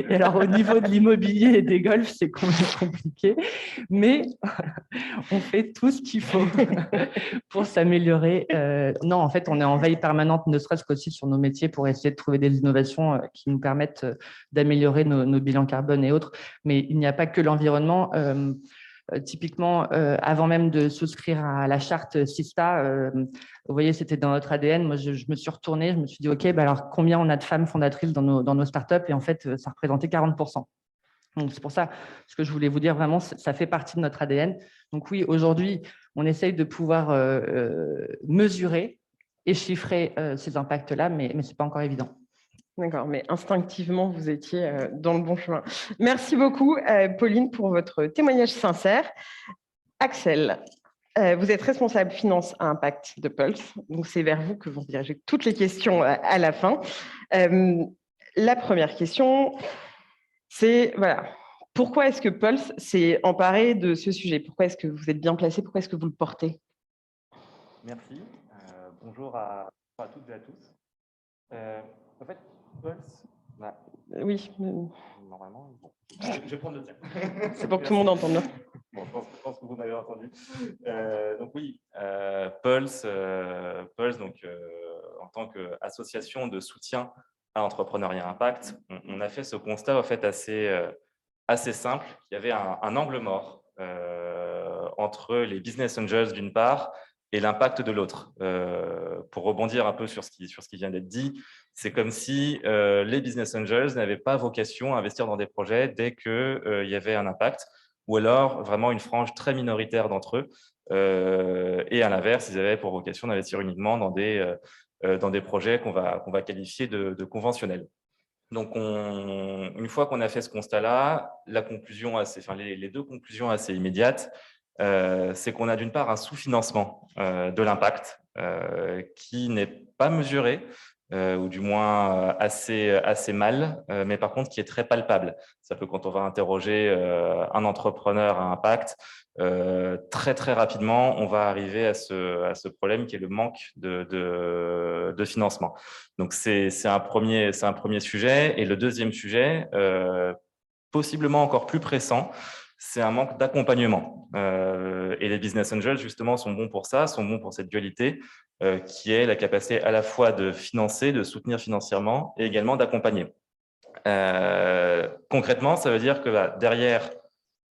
Et alors, au niveau de l'immobilier et des golfs, c'est compliqué. Mais on fait tout ce qu'il faut pour s'améliorer. Non, en fait, on est en veille permanente, ne serait-ce qu'aussi sur nos métiers, pour essayer de trouver des innovations qui nous permettent d'améliorer nos bilans carbone et autres. Mais il n'y a pas que l'environnement. Typiquement, avant même de souscrire à la charte Sista, vous voyez, c'était dans notre ADN. Moi, je me suis retournée, je me suis dit, OK, alors combien on a de femmes fondatrices dans nos startups? Et en fait, ça représentait 40%. Donc, c'est pour ça, ce que je voulais vous dire vraiment, ça fait partie de notre ADN. Donc oui, aujourd'hui, on essaye de pouvoir mesurer et chiffrer ces impacts-là, mais ce n'est pas encore évident. D'accord, mais instinctivement, vous étiez dans le bon chemin. Merci beaucoup, Pauline, pour votre témoignage sincère. Axel, vous êtes responsable finance à impact de Pulse, donc c'est vers vous que vont diriger toutes les questions à la fin. La première question, c'est voilà, pourquoi est-ce que Pulse s'est emparé de ce sujet? Pourquoi est-ce que vous êtes bien placé? Pourquoi est-ce que vous le portez? Merci. Bonjour à toutes et à tous. En fait, Pulse. Oui. Normalement, bon. Je vais prendre le tien. C'est pour que tout le monde entende. Bon, je pense que vous m'avez entendu. Donc oui, Pulse, donc, en tant qu'association de soutien à l'entrepreneuriat impact, on a fait ce constat en fait assez simple, qu'il y avait un angle mort entre les business angels d'une part et l'impact de l'autre. Pour rebondir un peu sur ce qui vient d'être dit, c'est comme si les business angels n'avaient pas vocation à investir dans des projets dès qu'il y avait un impact, ou alors vraiment une frange très minoritaire d'entre eux. Et à l'inverse, ils avaient pour vocation d'investir uniquement dans des projets qu'on va qualifier de conventionnels. Donc, une fois qu'on a fait ce constat-là, les deux conclusions assez immédiates, c'est qu'on a d'une part un sous-financement de l'impact qui n'est pas mesuré, ou du moins assez mal, mais par contre qui est très palpable. C'est-à-dire que quand on va interroger un entrepreneur à impact, très très rapidement, on va arriver à ce problème qui est le manque de financement. Donc c'est un premier sujet. Et le deuxième sujet, possiblement encore plus pressant, c'est un manque d'accompagnement. Et les business angels, justement, sont bons pour ça, sont bons pour cette dualité, qui est la capacité à la fois de financer, de soutenir financièrement et également d'accompagner. Concrètement, ça veut dire que derrière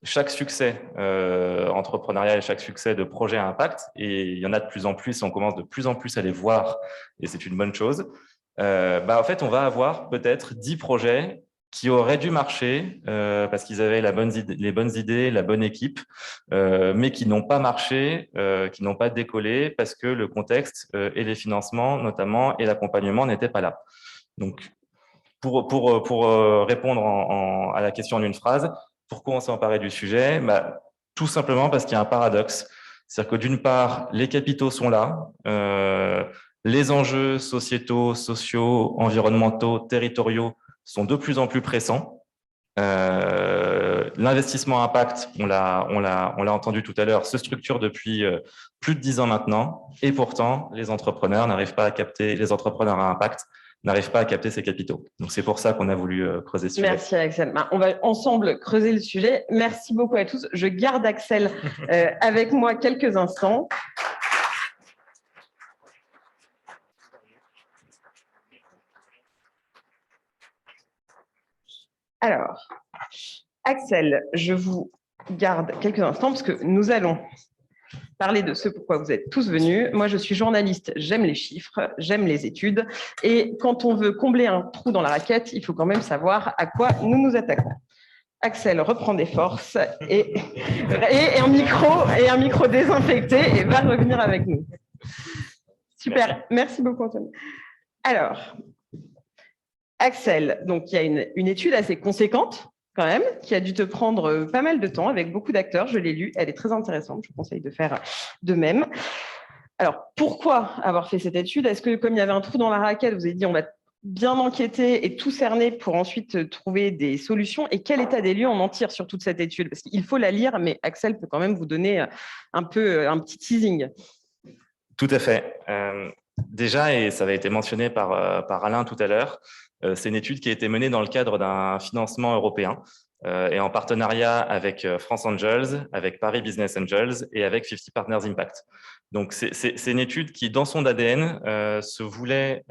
chaque succès entrepreneurial, chaque succès de projet à impact, et il y en a de plus en plus, on commence de plus en plus à les voir, et c'est une bonne chose, en fait, on va avoir peut-être 10 projets qui auraient dû marcher parce qu'ils avaient les bonnes idées, la bonne équipe, mais qui n'ont pas marché, qui n'ont pas décollé parce que le contexte et les financements notamment et l'accompagnement n'étaient pas là. Donc, pour répondre à la question en une phrase, pourquoi on s'est emparé du sujet? Tout simplement parce qu'il y a un paradoxe. C'est-à-dire que d'une part, les capitaux sont là, les enjeux sociétaux, sociaux, environnementaux, territoriaux sont de plus en plus pressants. Il l'investissement impact, on l'a entendu tout à l'heure, se structure depuis plus de 10 ans maintenant, et pourtant, les entrepreneurs à impact n'arrivent pas à capter ces capitaux. Donc, c'est pour ça qu'on a voulu creuser ce sujet. Merci, Axel. On va ensemble creuser le sujet. Merci beaucoup à tous. Je garde Axel avec moi quelques instants. Alors, Axel, je vous garde quelques instants parce que nous allons parler de ce pourquoi vous êtes tous venus. Moi, je suis journaliste, j'aime les chiffres, j'aime les études. Et quand on veut combler un trou dans la raquette, il faut quand même savoir à quoi nous nous attaquons. Axel reprend des forces et un micro désinfecté et va revenir avec nous. Super, merci beaucoup Antoine. Alors, Axel, donc il y a une étude assez conséquente quand même, qui a dû te prendre pas mal de temps avec beaucoup d'acteurs. Je l'ai lue, elle est très intéressante. Je vous conseille de faire de même. Alors, pourquoi avoir fait cette étude? Est-ce que comme il y avait un trou dans la raquette, vous avez dit on va bien enquêter et tout cerner pour ensuite trouver des solutions? Et quel état des lieux on en tire sur toute cette étude? Parce qu'il faut la lire, mais Axel peut quand même vous donner un petit teasing. Tout à fait. Déjà, et ça avait été mentionné par Alain tout à l'heure, c'est une étude qui a été menée dans le cadre d'un financement européen et en partenariat avec France Angels, avec Paris Business Angels et avec 50 Partners Impact. Donc, c'est une étude qui, dans son ADN, se voulait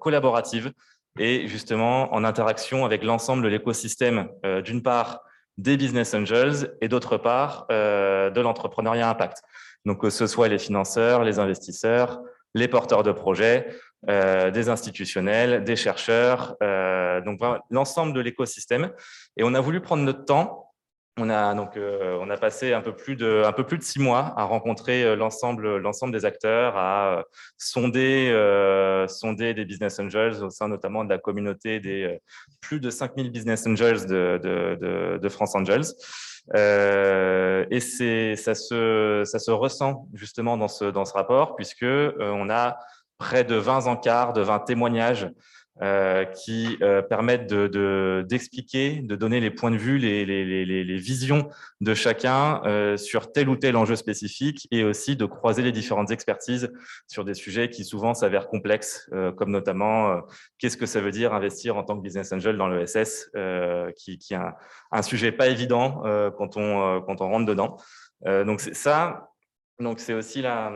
collaborative et justement en interaction avec l'ensemble de l'écosystème, d'une part des Business Angels et d'autre part de l'entrepreneuriat impact. Donc, que ce soit les financeurs, les investisseurs, les porteurs de projets, des institutionnels, des chercheurs, donc l'ensemble de l'écosystème. Et on a voulu prendre notre temps. On a passé un peu plus de 6 mois à rencontrer l'ensemble des acteurs, à sonder des business angels au sein notamment de la communauté des plus de 5000 business angels de France Angels. Et ça se ressent justement dans ce rapport, puisque on a près de 20 encarts, de 20 témoignages qui permettent d'expliquer, de donner les points de vue, les visions de chacun sur tel ou tel enjeu spécifique, et aussi de croiser les différentes expertises sur des sujets qui souvent s'avèrent complexes, comme notamment qu'est-ce que ça veut dire investir en tant que business angel dans l'ESS, qui est un sujet pas évident quand on rentre dedans. Donc c'est ça. Donc, c'est aussi la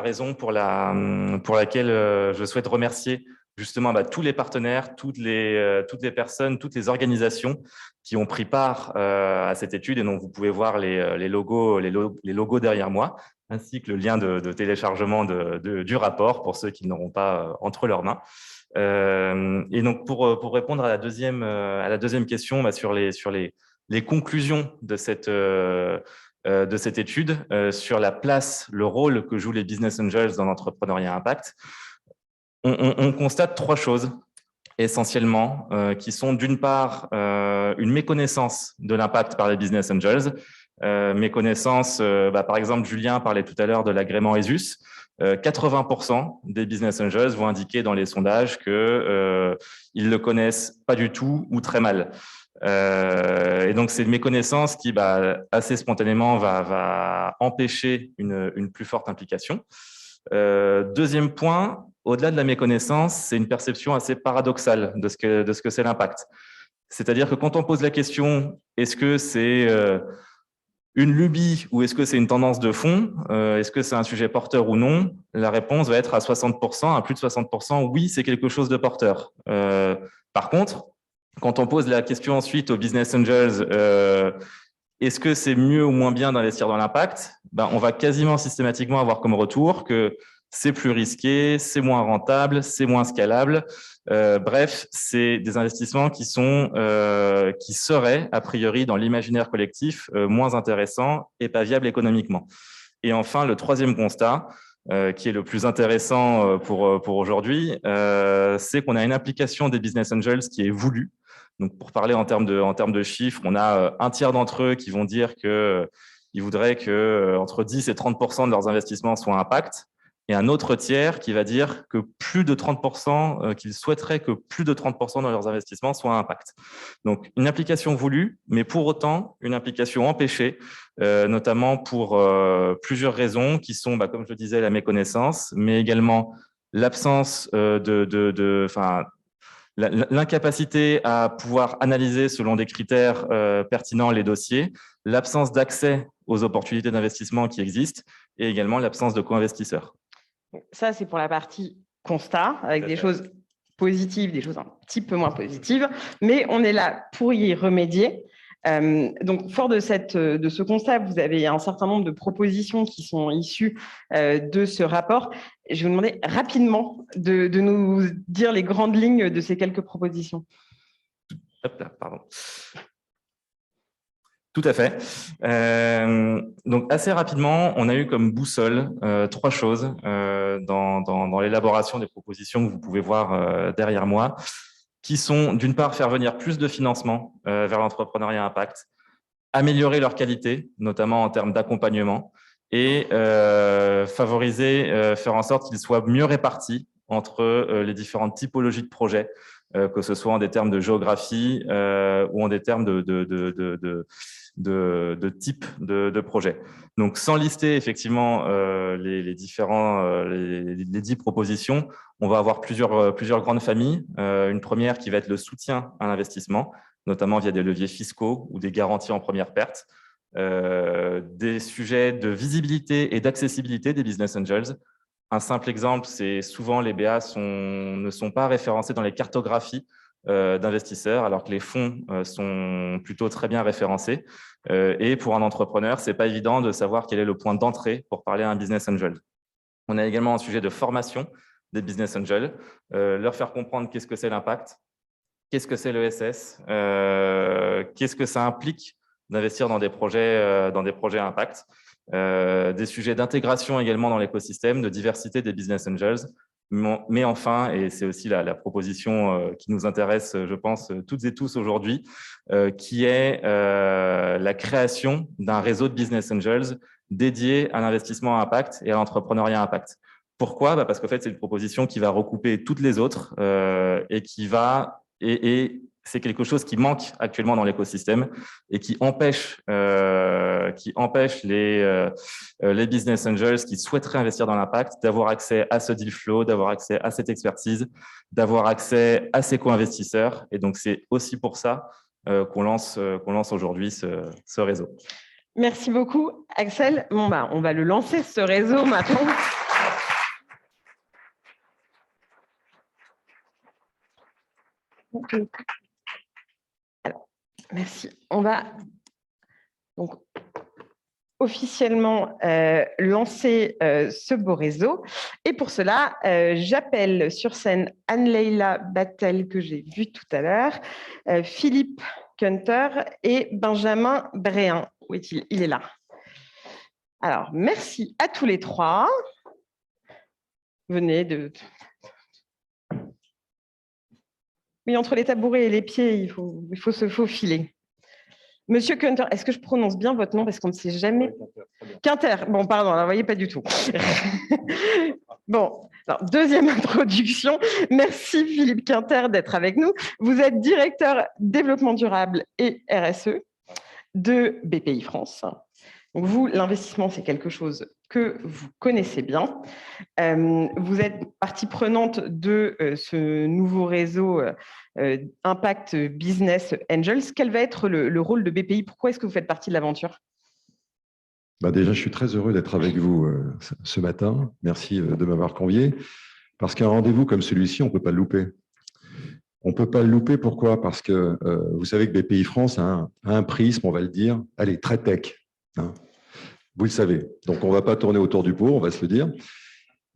raison pour laquelle je souhaite remercier justement tous les partenaires, toutes les personnes, toutes les organisations qui ont pris part à cette étude et dont vous pouvez voir les logos derrière moi, ainsi que le lien de téléchargement du rapport pour ceux qui n'auront pas entre leurs mains. Et donc, pour répondre à la deuxième question sur les conclusions de cette étude sur la place, le rôle que jouent les business angels dans l'entrepreneuriat impact, on constate 3 choses essentiellement qui sont d'une part une méconnaissance de l'impact par les business angels, méconnaissance, par exemple Julien parlait tout à l'heure de l'agrément ESUS, 80% des business angels vont indiquer dans les sondages qu'ils ne le connaissent pas du tout ou très mal. Et donc, c'est une méconnaissance qui, assez spontanément, va empêcher une plus forte implication. Deuxième point, au-delà de la méconnaissance, c'est une perception assez paradoxale de ce que c'est l'impact. C'est-à-dire que quand on pose la question, est-ce que c'est une lubie ou est-ce que c'est une tendance de fond, est-ce que c'est un sujet porteur ou non, la réponse va être à 60%, à plus de 60%, oui, c'est quelque chose de porteur. Par contre, quand on pose la question ensuite aux business angels, est-ce que c'est mieux ou moins bien d'investir dans l'impact? On va quasiment systématiquement avoir comme retour que c'est plus risqué, c'est moins rentable, c'est moins scalable. Bref, c'est des investissements qui seraient, a priori, dans l'imaginaire collectif, moins intéressants et pas viables économiquement. Et enfin, le troisième constat, qui est le plus intéressant pour aujourd'hui, c'est qu'on a une application des business angels qui est voulue. Donc, pour parler en termes de chiffres, on a un tiers d'entre eux qui vont dire qu'ils voudraient que entre 10 et 30% de leurs investissements soient impact. et un autre tiers qui va dire que plus de 30%, qu'ils souhaiteraient que plus de 30% de leurs investissements soient à impact. Donc, une implication voulue, mais pour autant, une implication empêchée, notamment pour plusieurs raisons qui sont, comme je le disais, la méconnaissance, mais également l'absence l'incapacité à pouvoir analyser selon des critères pertinents les dossiers, l'absence d'accès aux opportunités d'investissement qui existent et également l'absence de co-investisseurs. Ça, c'est pour la partie constat, avec des choses positives, des choses un petit peu moins positives, mais on est là pour y remédier. Donc, fort de ce constat, vous avez un certain nombre de propositions qui sont issues de ce rapport. Je vais vous demander rapidement de nous dire les grandes lignes de ces quelques propositions. Hop là, pardon. Tout à fait. Donc, assez rapidement, on a eu comme boussole 3 choses dans l'élaboration des propositions que vous pouvez voir derrière moi, qui sont, d'une part, faire venir plus de financement vers l'entrepreneuriat impact, améliorer leur qualité, notamment en termes d'accompagnement, et favoriser, faire en sorte qu'ils soient mieux répartis entre les différentes typologies de projets, que ce soit en des termes de géographie ou en des termes de type de projet. Donc, sans lister effectivement les 10 propositions, on va avoir plusieurs grandes familles. Une première qui va être le soutien à l'investissement, notamment via des leviers fiscaux ou des garanties en première perte, des sujets de visibilité et d'accessibilité des business angels. Un simple exemple, c'est souvent les BA ne sont pas référencés dans les cartographies d'investisseurs, alors que les fonds sont plutôt très bien référencés. Et pour un entrepreneur, ce n'est pas évident de savoir quel est le point d'entrée pour parler à un business angel. On a également un sujet de formation des business angels, leur faire comprendre qu'est-ce que c'est l'impact, qu'est-ce que c'est l'ESS, qu'est-ce que ça implique d'investir dans des projets à impact, des sujets d'intégration également dans l'écosystème, de diversité des business angels, mais enfin, et c'est aussi la proposition qui nous intéresse, je pense, toutes et tous aujourd'hui, qui est la création d'un réseau de business angels dédié à l'investissement à impact et à l'entrepreneuriat à impact. Pourquoi ? Parce qu'en fait, c'est une proposition qui va recouper toutes les autres et qui va… Et c'est quelque chose qui manque actuellement dans l'écosystème et qui empêche les business angels qui souhaiteraient investir dans l'impact d'avoir accès à ce deal flow, d'avoir accès à cette expertise, d'avoir accès à ces co-investisseurs. Et donc, c'est aussi pour ça qu'on lance aujourd'hui ce réseau. Merci beaucoup, Axel. Bon, on va le lancer, ce réseau, maintenant. Alors, merci. On va donc officiellement lancer ce beau réseau. Et pour cela, j'appelle sur scène Anne-Leila Battel, que j'ai vue tout à l'heure, Philippe Kunter et Benjamin Bréhin. Où est-il ? Il est là. Alors, merci à tous les 3. Venez de… Oui, entre les tabourets et les pieds, il faut se faufiler. Monsieur Kunter, est-ce que je prononce bien votre nom parce qu'on ne sait jamais… Kunter, bon, pardon, alors, vous voyez, pas du tout. Bon, alors, deuxième introduction. Merci Philippe Kunter d'être avec nous. Vous êtes directeur développement durable et RSE de BPI France. Donc vous, l'investissement, c'est quelque chose que vous connaissez bien. Vous êtes partie prenante de ce nouveau réseau Impact Business Angels. Quel va être le rôle de BPI ? Pourquoi est-ce que vous faites partie de l'aventure ? Déjà, je suis très heureux d'être avec vous ce matin. Merci de m'avoir convié. Parce qu'un rendez-vous comme celui-ci, on ne peut pas le louper. On ne peut pas le louper, pourquoi ? Parce que vous savez que BPI France a un prisme, on va le dire, allez, très tech. Hein. Vous le savez. Donc, on ne va pas tourner autour du pot, on va se le dire.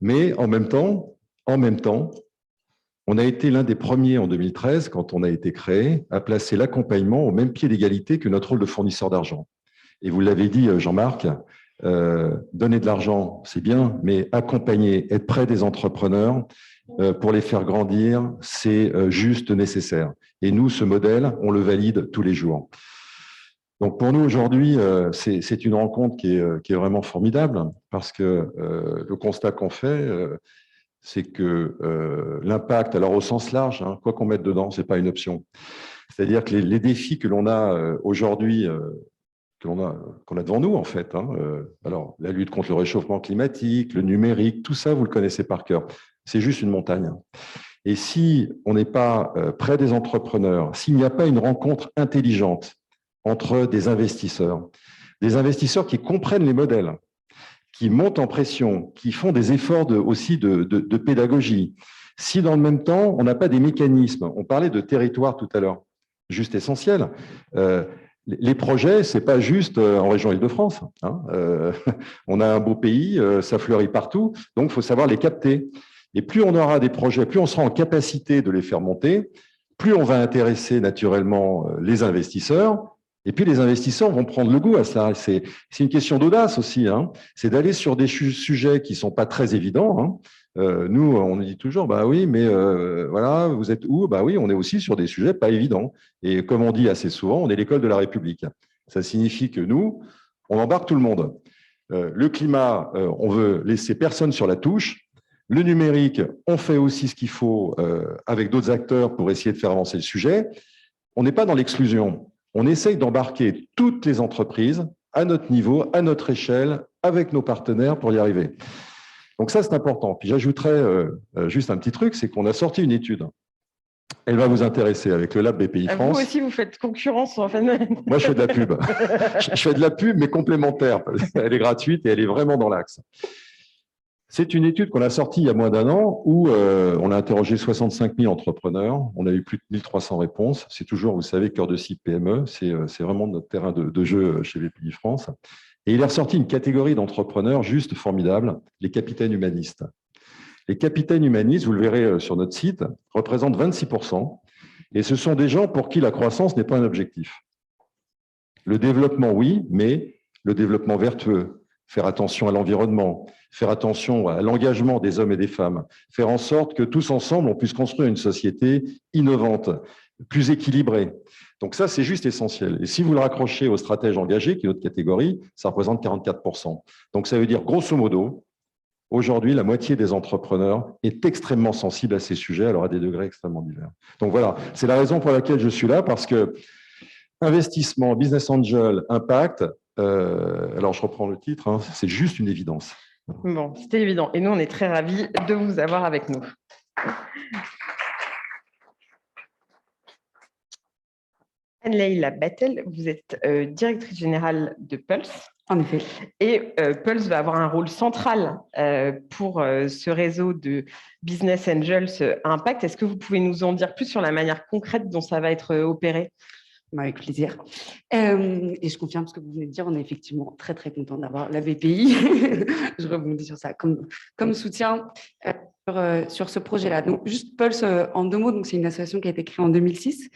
Mais en même temps, on a été l'un des premiers en 2013, quand on a été créé, à placer l'accompagnement au même pied d'égalité que notre rôle de fournisseur d'argent. Et vous l'avez dit, Jean-Marc, donner de l'argent, c'est bien, mais accompagner, être près des entrepreneurs pour les faire grandir, c'est juste nécessaire. Et nous, ce modèle, on le valide tous les jours. Donc pour nous aujourd'hui, c'est une rencontre qui est vraiment formidable parce que le constat qu'on fait, c'est que l'impact, alors au sens large, hein, quoi qu'on mette dedans, ce n'est pas une option. C'est-à-dire que les défis que l'on a aujourd'hui, qu'on a devant nous en fait, hein, alors la lutte contre le réchauffement climatique, le numérique, tout ça, vous le connaissez par cœur. C'est juste une montagne. Et si on n'est pas près des entrepreneurs, s'il n'y a pas une rencontre intelligente entre des investisseurs qui comprennent les modèles, qui montent en pression, qui font des efforts aussi de pédagogie, si dans le même temps, on n'a pas des mécanismes, on parlait de territoire tout à l'heure, juste essentiel, les projets, ce n'est pas juste en région Île-de-France. Hein, on a un beau pays, ça fleurit partout, donc il faut savoir les capter. Et plus on aura des projets, plus on sera en capacité de les faire monter, plus on va intéresser naturellement les investisseurs, et puis les investisseurs vont prendre le goût à ça. C'est une question d'audace aussi, hein. C'est d'aller sur des sujets qui ne sont pas très évidents. Hein. Nous, on nous dit toujours, bah oui, mais voilà, vous êtes où? Bah oui, on est aussi sur des sujets pas évidents. Et comme on dit assez souvent, on est l'école de la République. Ça signifie que nous, on embarque tout le monde. Le climat, on veut laisser personne sur la touche. Le numérique, on fait aussi ce qu'il faut avec d'autres acteurs pour essayer de faire avancer le sujet. On n'est pas dans l'exclusion. On essaye d'embarquer toutes les entreprises à notre niveau, à notre échelle, avec nos partenaires pour y arriver. Donc ça, c'est important. Puis j'ajouterais juste un petit truc, c'est qu'on a sorti une étude. Elle va vous intéresser avec le Lab BPI France. Vous aussi, vous faites concurrence en fait. Moi, je fais de la pub. Je fais de la pub, mais complémentaire. Elle est gratuite et elle est vraiment dans l'axe. C'est une étude qu'on a sortie il y a moins d'un an où on a interrogé 65 000 entrepreneurs. On a eu plus de 1300 réponses. C'est toujours, vous savez, cœur de cible PME. C'est vraiment notre terrain de jeu chez BPI France. Et il est ressorti une catégorie d'entrepreneurs juste formidable, les capitaines humanistes. Les capitaines humanistes, vous le verrez sur notre site, représentent 26%. Et ce sont des gens pour qui la croissance n'est pas un objectif. Le développement, oui, mais le développement vertueux. Faire attention à l'environnement, faire attention à l'engagement des hommes et des femmes, faire en sorte que tous ensemble, on puisse construire une société innovante, plus équilibrée. Donc ça, c'est juste essentiel. Et si vous le raccrochez aux stratèges engagés, qui est notre catégorie, ça représente 44%. Donc ça veut dire, grosso modo, aujourd'hui, la moitié des entrepreneurs est extrêmement sensible à ces sujets, alors à des degrés extrêmement divers. Donc voilà, c'est la raison pour laquelle je suis là, parce que investissement, business angel, impact, alors je reprends le titre, hein, c'est juste une évidence. Bon, c'était évident. Et nous, on est très ravis de vous avoir avec nous. Anne-Leïla Battel, vous êtes directrice générale de Pulse. En effet. Et Pulse va avoir un rôle central pour ce réseau de Business Angels Impact. Est-ce que vous pouvez nous en dire plus sur la manière concrète dont ça va être opéré ? Avec plaisir. Et je confirme ce que vous venez de dire, on est effectivement très, très content d'avoir la BPI. Je rebondis sur ça comme soutien sur ce projet-là. Donc, juste Pulse en 2 mots, c'est une association qui a été créée en 2006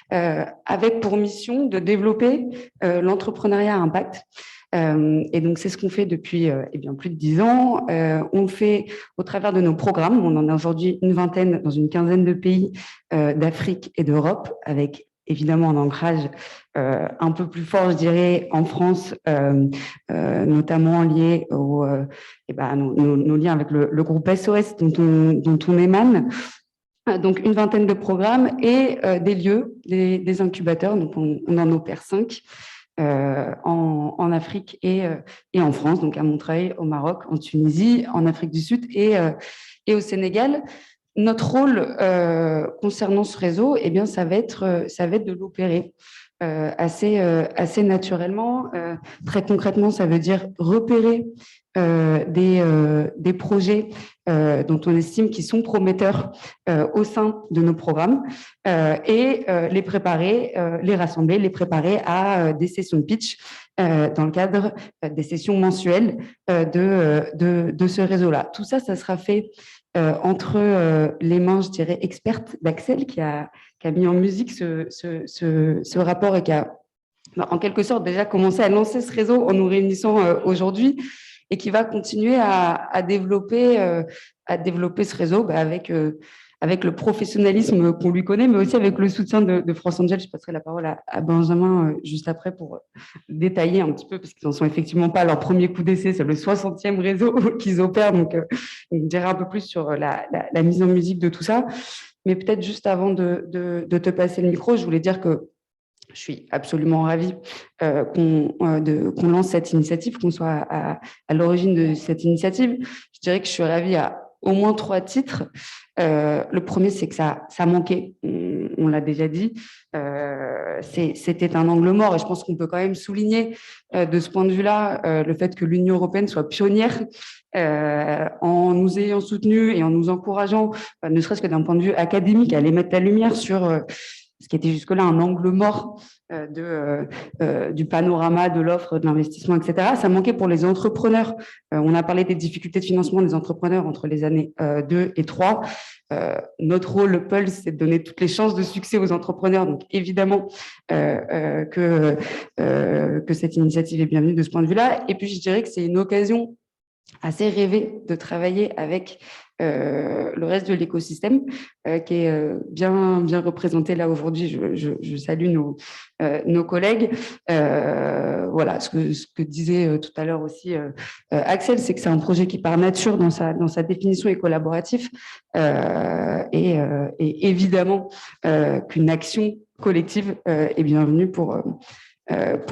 avec pour mission de développer l'entrepreneuriat à impact. Et donc, c'est ce qu'on fait depuis plus de 10 ans. On le fait au travers de nos programmes. On en a aujourd'hui une vingtaine dans une quinzaine de pays d'Afrique et d'Europe, avec évidemment un ancrage un peu plus fort, je dirais, en France, notamment lié nos liens avec le groupe SOS dont on émane. Donc, une vingtaine de programmes et des lieux, des incubateurs. Donc, on en opère 5 en Afrique et en France, donc à Montreuil, au Maroc, en Tunisie, en Afrique du Sud et au Sénégal. Notre rôle concernant ce réseau, ça va être de l'opérer assez naturellement. Très concrètement, ça veut dire repérer des projets dont on estime qu'ils sont prometteurs au sein de nos programmes et les préparer, les rassembler, les préparer à des sessions de pitch dans le cadre des sessions mensuelles de ce réseau-là. Tout ça, ça sera fait entre les mains, je dirais, expertes d'Axel qui a mis en musique ce rapport et qui a, en quelque sorte, déjà commencé à lancer ce réseau en nous réunissant aujourd'hui et qui va continuer à développer ce réseau avec avec le professionnalisme qu'on lui connaît, mais aussi avec le soutien de France Angel. Je passerai la parole à Benjamin juste après pour détailler un petit peu, parce qu'ils n'en sont effectivement pas à leur premier coup d'essai, c'est le 60e réseau qu'ils opèrent, donc je dirais un peu plus sur la mise en musique de tout ça. Mais peut-être juste avant de te passer le micro, je voulais dire que je suis absolument ravie qu'on lance cette initiative, qu'on soit à l'origine de cette initiative. Je dirais que je suis ravie à au moins 3 titres. Le premier, c'est que ça manquait, on l'a déjà dit. C'était un angle mort et je pense qu'on peut quand même souligner de ce point de vue-là le fait que l'Union européenne soit pionnière en nous ayant soutenus et en nous encourageant, ne serait-ce que d'un point de vue académique, à aller mettre la lumière sur ce qui était jusque-là un angle mort du panorama de l'offre, de l'investissement, etc. Ça manquait pour les entrepreneurs. On a parlé des difficultés de financement des entrepreneurs entre les années 2 et 3. Notre rôle, le Pulse, c'est de donner toutes les chances de succès aux entrepreneurs. Donc, évidemment que cette initiative est bienvenue de ce point de vue-là. Et puis, je dirais que c'est une occasion assez rêvée de travailler avec le reste de l'écosystème qui est bien représenté là aujourd'hui. Je salue nos collègues. Voilà, ce que disait tout à l'heure aussi Axel, c'est que c'est un projet qui par nature dans sa définition est collaboratif et évidemment qu'une action collective est bienvenue pour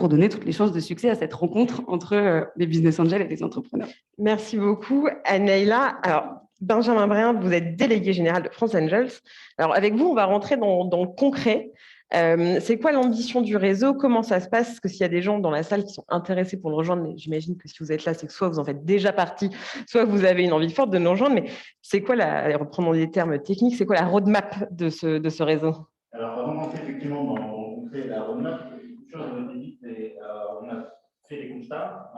donner toutes les chances de succès à cette rencontre entre les business angels et les entrepreneurs. Merci beaucoup, Anaïla. Alors, Benjamin Brien, vous êtes délégué général de France Angels. Alors, avec vous, on va rentrer dans le concret. C'est quoi l'ambition du réseau? Comment ça se passe? Parce que s'il y a des gens dans la salle qui sont intéressés pour le rejoindre, mais j'imagine que si vous êtes là, c'est que soit vous en faites déjà partie, soit vous avez une envie forte de nous rejoindre. Mais c'est quoi, reprenons des termes techniques, c'est quoi la roadmap de ce réseau? Alors, avant d'entrer effectivement dans le concret, la roadmap, on a fait des constats,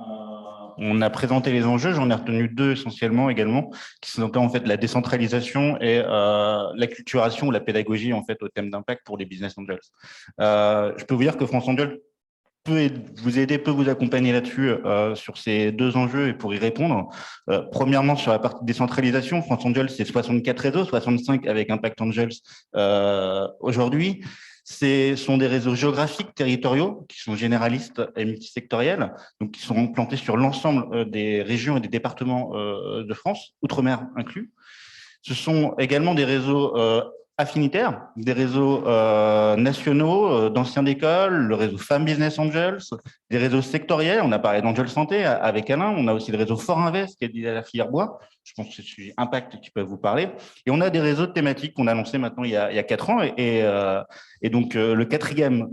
on a présenté les enjeux, j'en ai retenu 2 essentiellement également, qui sont en fait la décentralisation et l'acculturation ou la pédagogie en fait au thème d'impact pour les business angels. Je peux vous dire que France Angel peut vous aider, peut vous accompagner là-dessus sur ces 2 enjeux et pour y répondre. Premièrement, sur la partie décentralisation, France Angel, c'est 64 réseaux, 65 avec Impact Angels aujourd'hui. Ce sont des réseaux géographiques, territoriaux, qui sont généralistes et multisectoriels, donc qui sont implantés sur l'ensemble des régions et des départements de France, outre-mer inclus. Ce sont également des réseaux affinitaires, des réseaux nationaux d'anciens d'école, le réseau Femmes Business Angels, des réseaux sectoriels. On a parlé d'Angel Santé avec Alain. On a aussi le réseau Fort Invest qui est lié à la filière bois. Je pense que c'est le sujet impact qui peut vous parler. Et on a des réseaux thématiques qu'on a lancés maintenant il y a 4 ans. Et donc, le 4e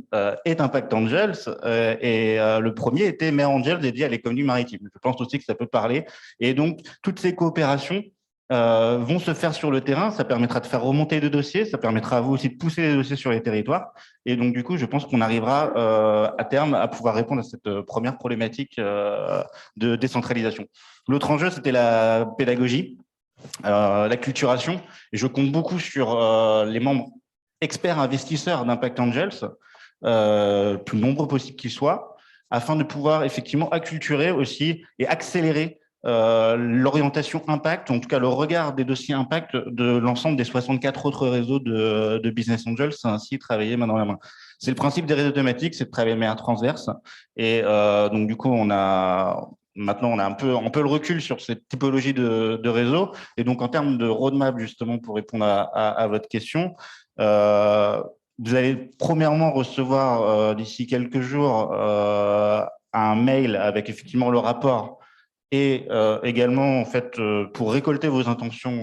est Impact Angels et le premier était Mère Angels dédié à l'économie maritime. Je pense aussi que ça peut parler. Et donc, toutes ces coopérations vont se faire sur le terrain. Ça permettra de faire remonter les dossiers. Ça permettra à vous aussi de pousser les dossiers sur les territoires. Et donc, du coup, je pense qu'on arrivera à terme à pouvoir répondre à cette première problématique de décentralisation. L'autre enjeu, c'était la pédagogie, l'acculturation. Et je compte beaucoup sur les membres experts investisseurs d'Impact Angels, plus nombreux possible qu'ils soient, afin de pouvoir effectivement acculturer aussi et accélérer l'orientation impact, en tout cas le regard des dossiers impact de l'ensemble des 64 autres réseaux de Business Angels, c'est ainsi travailler main dans la main. C'est le principe des réseaux thématiques, c'est de travailler de manière transverse. Et donc du coup, maintenant, on a un peu le recul sur cette typologie de réseau. Et donc, en termes de roadmap, justement, pour répondre à votre question, vous allez premièrement recevoir d'ici quelques jours un mail avec effectivement le rapport et également, en fait, pour récolter vos intentions,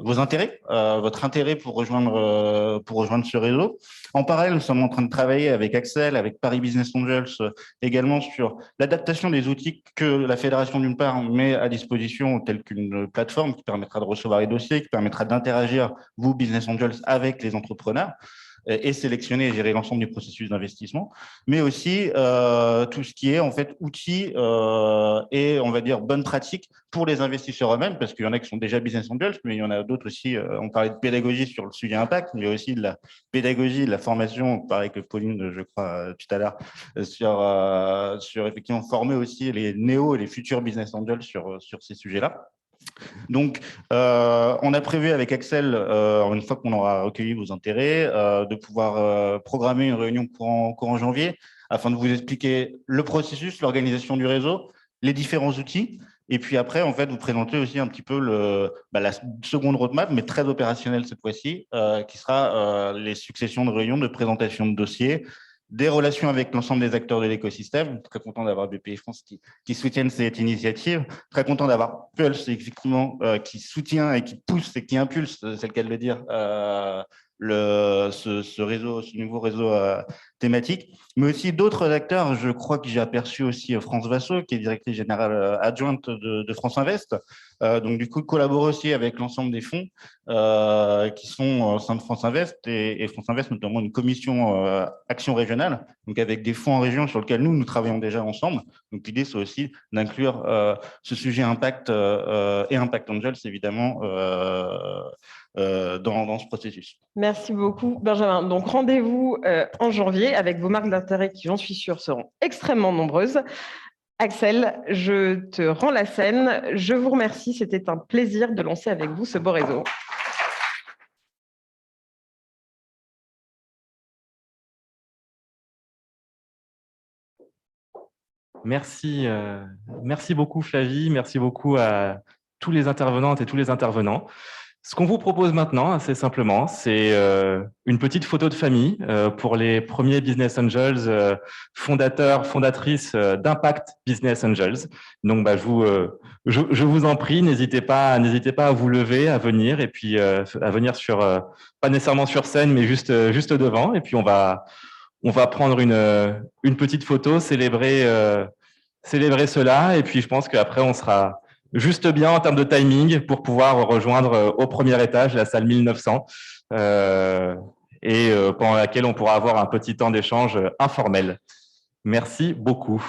vos intérêts, votre intérêt pour rejoindre ce réseau. En parallèle, nous sommes en train de travailler avec Axel, avec Paris Business Angels, également sur l'adaptation des outils que la fédération, d'une part, met à disposition, telle qu'une plateforme qui permettra de recevoir les dossiers, qui permettra d'interagir, vous, Business Angels, avec les entrepreneurs, et sélectionner et gérer l'ensemble du processus d'investissement, mais aussi tout ce qui est en fait outils et on va dire bonnes pratiques pour les investisseurs eux-mêmes, parce qu'il y en a qui sont déjà business angels, mais il y en a d'autres aussi. On parlait de pédagogie sur le sujet impact, mais aussi de la pédagogie, de la formation, pareil que Pauline, je crois, tout à l'heure, sur effectivement former aussi les néo et les futurs business angels sur ces sujets-là. Donc, on a prévu avec Axel, une fois qu'on aura recueilli vos intérêts, de pouvoir programmer une réunion courant janvier afin de vous expliquer le processus, l'organisation du réseau, les différents outils. Et puis après, en fait, vous présenter aussi un petit peu la seconde roadmap, mais très opérationnelle cette fois-ci, qui sera les successions de réunions, de présentation de dossiers, des relations avec l'ensemble des acteurs de l'écosystème. Très content d'avoir BPI France qui soutiennent cette initiative. Très content d'avoir Pulse, effectivement, qui soutient et qui pousse et qui impulse, c'est le cas de le dire, ce nouveau réseau thématique, mais aussi d'autres acteurs. Je crois que j'ai aperçu aussi France Vasso, qui est directrice générale adjointe de France Invest. Donc, du coup, collaborer aussi avec l'ensemble des fonds qui sont au sein de France Invest et France Invest, notamment une commission action régionale, donc avec des fonds en région sur lesquels nous travaillons déjà ensemble. Donc, l'idée, c'est aussi d'inclure ce sujet impact et Impact Angels, évidemment, dans ce processus. Merci beaucoup, Benjamin. Donc, rendez-vous en janvier avec vos marques d'intérêt qui, j'en suis sûre, seront extrêmement nombreuses. Axel, je te rends la scène. Je vous remercie. C'était un plaisir de lancer avec vous ce beau réseau. Merci, merci beaucoup Flavie, merci beaucoup à tous les intervenantes et tous les intervenants. Ce qu'on vous propose maintenant, assez simplement, c'est une petite photo de famille pour les premiers Business Angels, fondateurs, fondatrices d'Impact Business Angels. Donc, je vous en prie, n'hésitez pas à vous lever, à venir, et puis à venir pas nécessairement sur scène, mais juste devant. Et puis, on va prendre une petite photo, célébrer cela. Et puis, je pense qu'après, on sera juste bien en termes de timing pour pouvoir rejoindre au premier étage la salle 1900 pendant laquelle on pourra avoir un petit temps d'échange informel. Merci beaucoup.